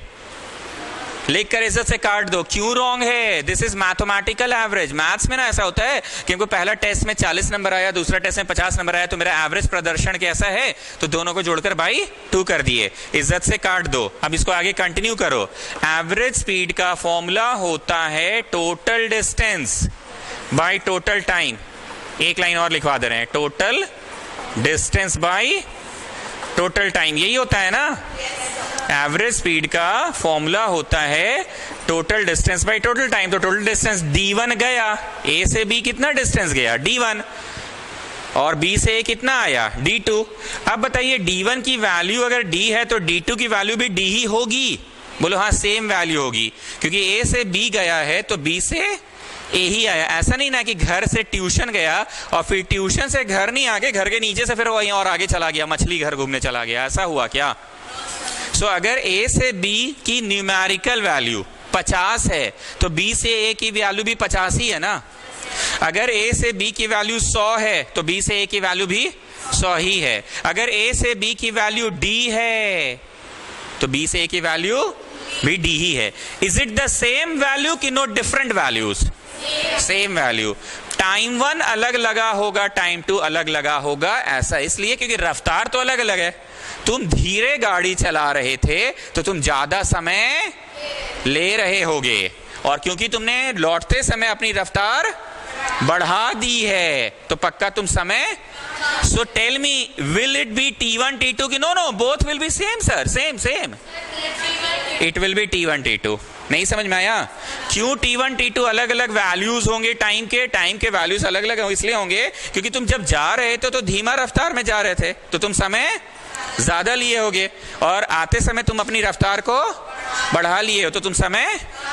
लिख कर इज्जत से काट दो. क्यों रॉन्ग है? This is mathematical average. Maths में ना ऐसा होता है कि हमको पहला टेस्ट में 40 नंबर आया, दूसरा टेस्ट में 50 नंबर आया, तो मेरा एवरेज प्रदर्शन कैसा है, तो दोनों को जोड़कर बाई 2 कर दिए. इज्जत से काट दो. अब इसको आगे कंटिन्यू करो. एवरेज स्पीड का फॉर्मूला होता है total distance by total time. एक लाइन और लिखवा दे रहे हैं, total distance by total time, यही होता है ना। एवरेज स्पीड का फॉर्मूला होता है total distance by total time. तो टोटल डिस्टेंस d1 गया, a से b कितना डिस्टेंस गया d1, और b से a कितना आया d2। अब बताइए d1 की वैल्यू अगर d है तो d2 की वैल्यू भी d ही होगी। बोलो हाँ, सेम वैल्यू होगी, क्योंकि a से b गया है तो b से a ही आया। ऐसा नहीं ना कि घर से ट्यूशन गया और फिर ट्यूशन से घर नहीं आके घर के नीचे से फिर वहीं और आगे चला गया, मछली घर घूमने चला गया, ऐसा हुआ क्या? सो अगर a से b की न्यूमेरिकल वैल्यू 50 है तो b से a की वैल्यू भी 50 ही है ना। अगर a से b की वैल्यू 100 है तो b से a की वैल्यू भी 100 ही है। अगर a से b की वैल्यू d है तो b से a की वैल्यू भी d ही है। Is it the same value कि no different values? Same value. Time 1 अलग लगा होगा, टाइम 2 अलग लगा होगा, ऐसा इसलिए क्योंकि रफ्तार तो अलग अलग है। तुम धीरे गाड़ी चला रहे थे तो तुम ज्यादा समय ले रहे होगे, और क्योंकि तुमने लौटते समय अपनी रफ्तार बढ़ा दी है तो पक्का तुम समय। So tell me, will it be T1 T2 की? No, both will be same sir, same. It will be T1 T2। नहीं समझ में आया? क्यों T1 T2 अलग अलग वैल्यूज होंगे? टाइम के वैल्यूज अलग अलग इसलिए होंगे क्योंकि तुम जब जा रहे थे तो धीमा रफ्तार में जा रहे थे तो तुम समय ज्यादा लिए होगे, और आते समय तुम अपनी रफ्तार को बढ़ा लिए हो तो तुम समय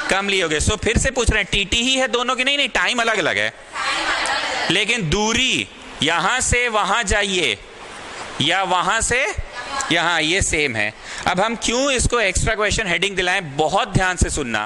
कम लिए होगे। सो फिर से पूछ रहे हैं TT ही है दोनों की? नहीं, टाइम अलग अलग है, लेकिन दूरी यहां से वहां जाइए या वहां से यहां, ये सेम है। अब हम क्यों इसको एक्स्ट्रा क्वेश्चन हेडिंग दिलाएं, बहुत ध्यान से सुनना।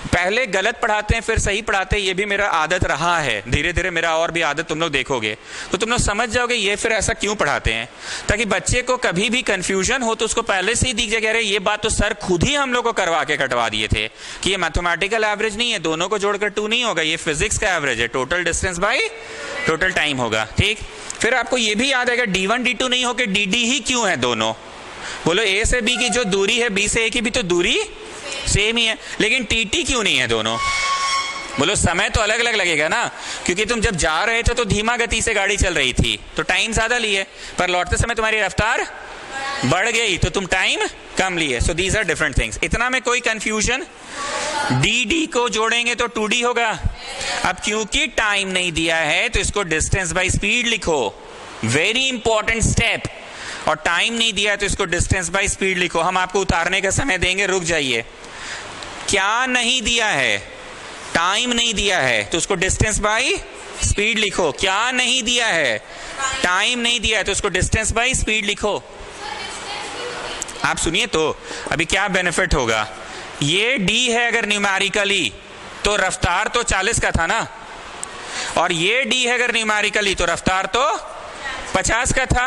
पहले गलत पढ़ाते हैं फिर सही पढ़ाते हैं, ये भी मेरा आदत रहा है। धीरे धीरे मेरा और भी आदत तुम लोग देखोगे तो तुम लोग समझ जाओगे ये फिर ऐसा क्यों पढ़ाते हैं, ताकि बच्चे को कभी भी कंफ्यूजन हो तो उसको पहले से ही दिख जाए, अरे ये बात तो सर खुद ही हम लोग को करवा के कटवा दिए थे कि ये मैथमेटिकल एवरेज नहीं है, दोनों को जोड़कर 2 नहीं होगा, ये फिजिक्स का एवरेज है, total distance by total time होगा। ठीक, फिर आपको ये भी याद आएगा D1 D2 नहीं होकर DD ही क्यों है दोनों? बोलो A से B की जो दूरी है B से A की भी तो दूरी सेम ही है, लेकिन TT क्यों नहीं है दोनों? बोलो समय तो अलग अलग लगेगा ना, क्योंकि तुम जब जा रहे थे तो धीमा गति से गाड़ी चल रही थी तो टाइम ज्यादा लिए, पर लौटते समय तुम्हारी रफ्तार बढ़ गई तो तुम टाइम कम लिए। So these are different things. इतना में कोई कंफ्यूजन? DD को जोड़ेंगे तो 2D होगा। अब क्योंकि टाइम नहीं दिया है तो इसको डिस्टेंस बाय स्पीड लिखो, वेरी इंपॉर्टेंट स्टेप। और टाइम नहीं दिया है तो इसको डिस्टेंस बाय स्पीड लिखो। हम आपको उतारने का समय देंगे, रुक जाइए। क्या नहीं दिया है? टाइम नहीं दिया है तो उसको डिस्टेंस बाय स्पीड लिखो। क्या नहीं दिया है? टाइम नहीं दिया है तो उसको डिस्टेंस बाय स्पीड लिखो। आप सुनिए तो अभी क्या बेनिफिट होगा। ये D है अगर न्यूमेरिकली तो रफ्तार तो 40 का था ना, और ये D है अगर न्यूमेरिकली तो रफ्तार तो 50 का था।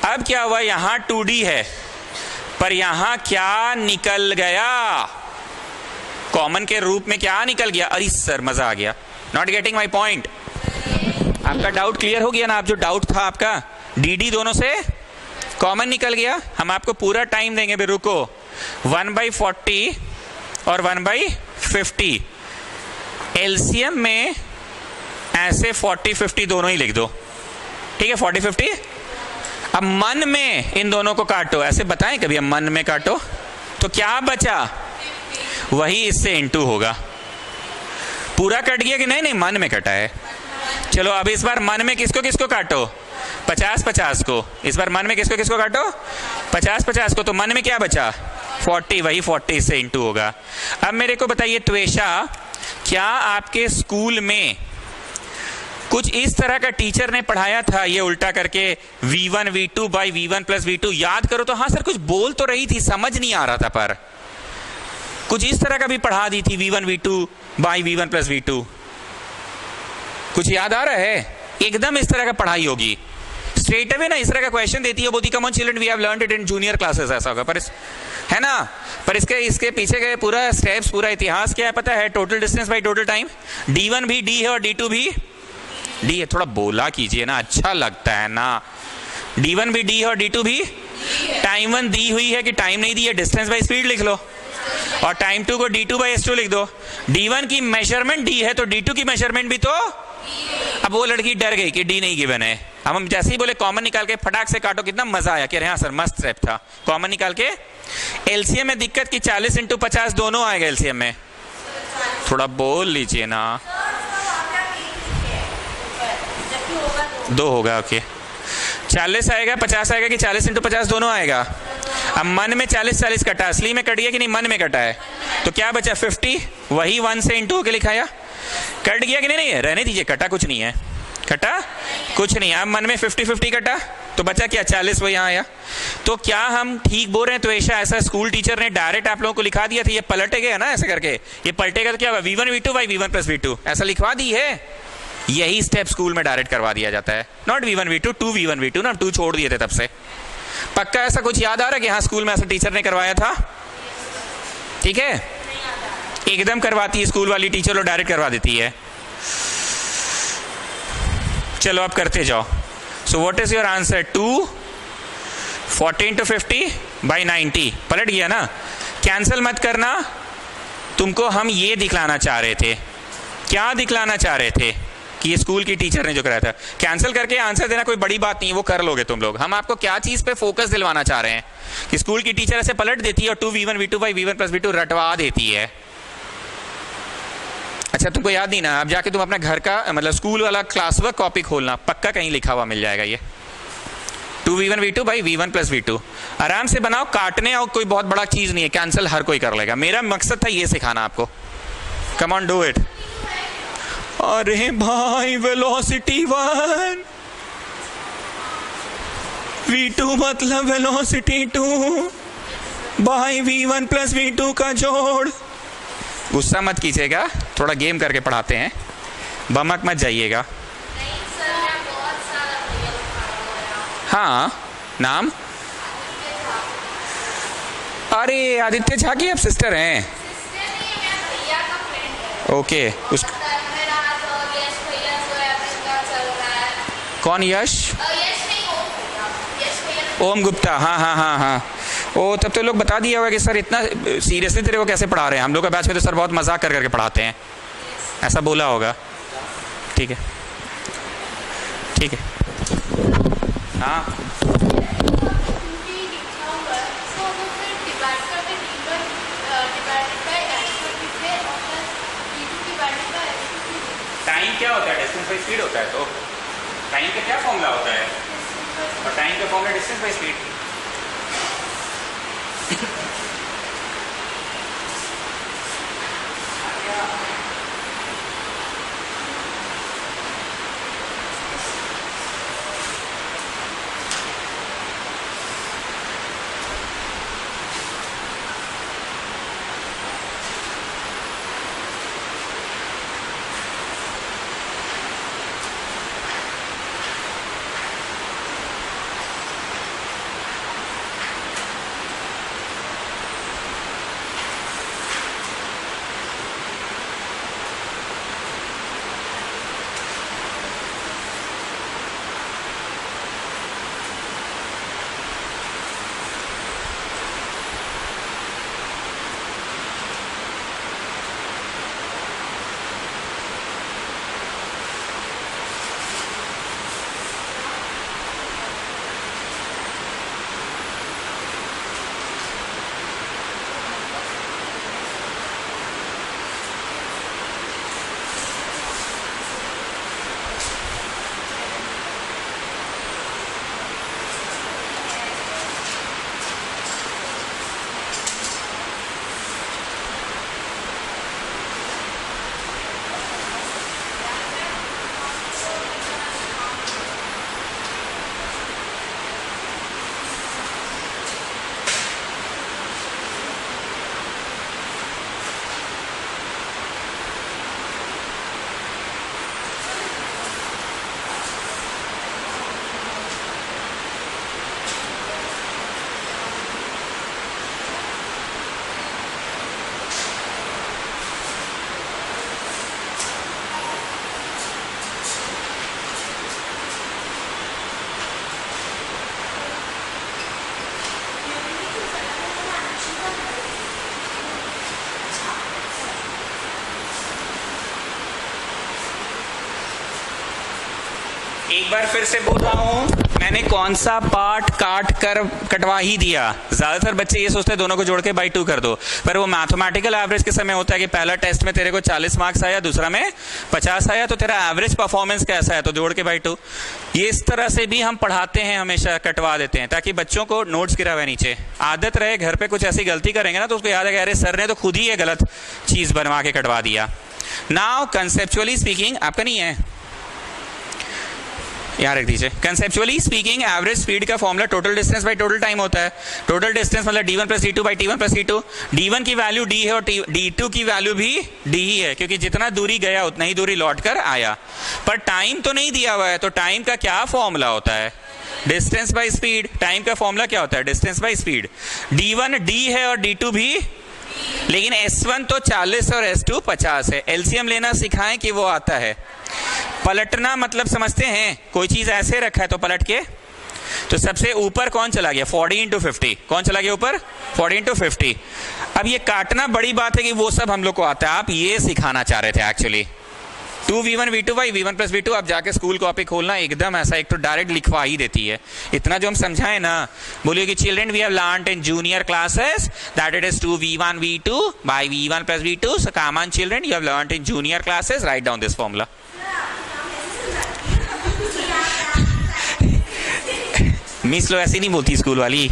अब क्या हुआ, यहां 2D है पर यहां क्या निकल गया? कॉमन के रूप में क्या निकल गया? अरे सर मजा आ गया, नॉट गेटिंग माई पॉइंट। आपका डाउट क्लियर हो गया ना? आप जो डाउट था आपका DD दोनों से कॉमन निकल गया। हम आपको पूरा टाइम देंगे, भी रुको। 1/40 और 1/50 एलसीएम में ऐसे 40-50 दोनों ही लिख दो, ठीक है? 40-50। अब मन में इन दोनों को काटो, ऐसे बताएं कभी, अब मन में काटो तो क्या बचा? वही इससे इनटू होगा। पूरा कट गया कि नहीं? मन में कटा है। चलो अब इस बार मन में किसको किसको काटो? 50-50 को। इस बार मन में किसको किसको काटो? 50-50 को। तो मन में क्या बचा? 40, वही 40 से इनटू होगा। अब मेरे को बताइए त्वेषा, क्या आपके स्कूल में कुछ इस तरह का टीचर ने पढ़ाया था, ये उल्टा करके V1 V2 by V1 plus V2? याद करो तो। हाँ सर कुछ बोल तो रही थी, समझ नहीं आ रहा था, पर कुछ इस तरह का भी पढ़ा दी थी, V1 V2 by V1 plus V2। कुछ याद आ रहा है? एकदम इस तरह का पढ़ाई होगी स्ट्रेट अवे ना, इस तरह का क्वेश्चन देती है Bodhi, come on children we have learned it in junior classes, ऐसा होगा। पर है ना, पर इसके पीछे के पूरा स्टेप्स, पूरा इतिहास क्या है पता है? Total distance by total time. D1 भी D है और D2 भी D है। थोड़ा बोला कीजिए ना, अच्छा लगता है ना। D1 भी D है और D2 भी। टाइम 1 दी हुई है कि टाइम नहीं दी है? डिस्टेंस बाई स्पीड लिख लो, और टाइम 2 को D2 बाई S2 लिख दो। D1 की मेजरमेंट D है तो D2 की मेजरमेंट भी तो अब वो लड़की डर गई कि डी नहीं गिवन है। हम जैसे ही बोले कॉमन निकाल के फटाक से काटो, कितना मजा आया कि हाँ सर मस्त स्टेप था। कॉमन निकाल के एलसीएम में दिक्कत कि 40 इंटू 50 दोनों आएगा एलसीएम में। थोड़ा बोल लीजिए ना। दो होगा, ओके। 40 आएगा 50 आएगा कि 40 इंटू 50 दोनों आएगा। अब मन में 40 कटा, असली में कट गया कि नहीं, मन में कटा है, तो क्या बचा 50, वही 1 से इंटू होके लिखाया। कट गया कि नहीं, रहने दीजिए, कटा कुछ नहीं है, कटा कुछ नहीं है। अब मन में 50 कटा तो बचा क्या 40, वो यहाँ आया। तो क्या हम ठीक बोल रहे हैं? तो ऐसा स्कूल टीचर ने डायरेक्ट आप लोगों को लिखा दिया था, ये पलटेगा ना ऐसे करके, ये पलटेगा तो क्या होगा V1 V2 by V1 plus V2 ऐसा लिखवा दी है। यही स्टेप स्कूल में डायरेक्ट करवा दिया जाता है, not V1 V2, 2 V1 V2 ना, 2 छोड़ दिए थे तब से। पक्का ऐसा कुछ याद आ रहा है कि हाँ स्कूल में ऐसा टीचर ने करवाया था? ठीक है, एकदम करवाती है स्कूल वाली टीचर, और डायरेक्ट करवा देती है। चलो आप करते जाओ। So what is your answer? 2 40 into 50 by 90 पलट गया ना। कैंसिल मत करना, तुमको हम ये दिखलाना चाह रहे थे। क्या दिखलाना चाह रहे थे? कि ये स्कूल की टीचर ने जो कराया था। कैंसिल करके आंसर देना कोई बड़ी बात नहीं है, वो कर लोगे तुम लोग। हम आपको क्या चीज पे फोकस दिलवाना चाह रहे हैं कि स्कूल की टीचर ऐसे पलट देती है और 2 V1 V2 by V1 plus V2 रटवा देती है। अच्छा तुमको याद नहीं ना, अब जाके तुम अपना घर का मतलब स्कूल वाला क्लास वर्क कॉपी खोलना, पक्का कहीं लिखा हुआ मिल जाएगा ये 2 V1 V2 by V1 plus V2। आराम से बनाओ, काटने और कोई बहुत बड़ा चीज नहीं है, कैंसिल हर कोई कर लेगा। मेरा मकसद था ये सिखाना आपको। Come on do it. अरे भाई वेलोसिटी 1 V2 मतलब velocity 2 by V1 plus V2 का जोड़। गुस्सा मत कीजिएगा, थोड़ा गेम करके पढ़ाते हैं, बमक मत जाइएगा। हाँ नाम? अरे आदित्य झा की आप सिस्टर हैं? ओके। उस कौन? यश? ओम गुप्ता, हाँ हाँ हाँ हाँ। ओ तब तो लोग बता दिया होगा कि सर इतना सीरियसली तेरे को कैसे पढ़ा रहे हैं, हम लोग का बैच में तो सर बहुत मजाक कर करके पढ़ाते हैं, ऐसा बोला होगा। ठीक है ठीक है। हाँ टाइम क्या होता है? डिस्टेंस बाई स्पीड होता है। तो टाइम का क्या फॉर्मूला होता है? और टाइम का फॉर्मूला डिस्टेंस बाई स्पीड। एक बार फिर से बोल रहा हूँ, मैंने कौन सा पार्ट काट कर कटवा ही दिया। ज्यादातर बच्चे ये सोचते हैं दोनों को जोड़ के बाई 2 कर दो, पर वो मैथमेटिकल एवरेज के समय होता है कि पहला टेस्ट में तेरे को 40 मार्क्स आया, दूसरा में 50 आया, तो तेरा एवरेज परफॉर्मेंस कैसा है, तो जोड़ के बाई 2। ये इस तरह से भी हम पढ़ाते हैं, हमेशा कटवा देते हैं ताकि बच्चों को नोट्स गिरा हुआ नीचे। आदत रहे, घर पे कुछ ऐसी गलती करेंगे ना तो उसको याद है कि अरे सर ने तो खुद ही ये गलत चीज बनवा के कटवा दिया। नाउ कंसेप्चुअली स्पीकिंग, आपका नहीं है, यहाँ रख दीजिए। कंसेप्चुअली स्पीकिंग एवरेज स्पीड का formula total distance by total time होता है। टोटल डिस्टेंस मतलब d1 plus d2 by t1 plus t2। d1 की वैल्यू d है और d2 की वैल्यू भी d ही है, क्योंकि जितना दूरी गया उतना ही दूरी लौट कर आया। पर टाइम तो नहीं दिया हुआ है, तो टाइम का क्या फॉर्मूला होता है, डिस्टेंस बाई स्पीड। टाइम का फॉर्मूला क्या होता है, distance by speed. d1 d है और d2 भी, लेकिन s1 तो 40 और s2 50 है। एलसीएम लेना सिखाएं कि वो आता है। पलटना मतलब समझते हैं, कोई चीज ऐसे रखा है तो पलट के, तो सबसे ऊपर कौन चला गया, 40 इंटू 50। कौन चला गया ऊपर, 40 इंटू 50। अब ये काटना बड़ी बात है कि वो सब हम लोग को आता है, आप ये सिखाना चाह रहे थे actually. 2v1 v2 by v1 plus v2। आप जाके स्कूल कॉपी खोलना, एकदम ऐसा एक तो डायरेक्ट लिखवा ही देती है। इतना जो हम समझाएं ना, बोलिए कि children we have learned in junior classes that it is 2v1 v2 by v1 plus v2। So come on children, you have learned in junior classes, write down this formula. Miss लो ऐसी नहीं बोलती school वाली।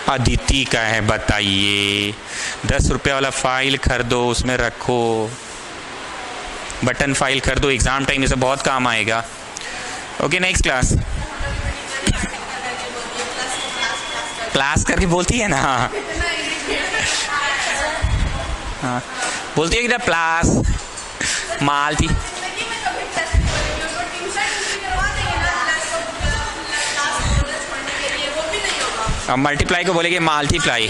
अदिति का है, बताइए। 10 रुपये वाला फाइल खरीदो, उसमें रखो, बटन फाइल खरीदो, एग्जाम टाइम में से बहुत काम आएगा। Okay next class. क्लास करके बोलती है ना, हाँ बोलती है कि प्लास माल थी। अब मल्टीप्लाई को बोलेंगे मल्टीप्लाई।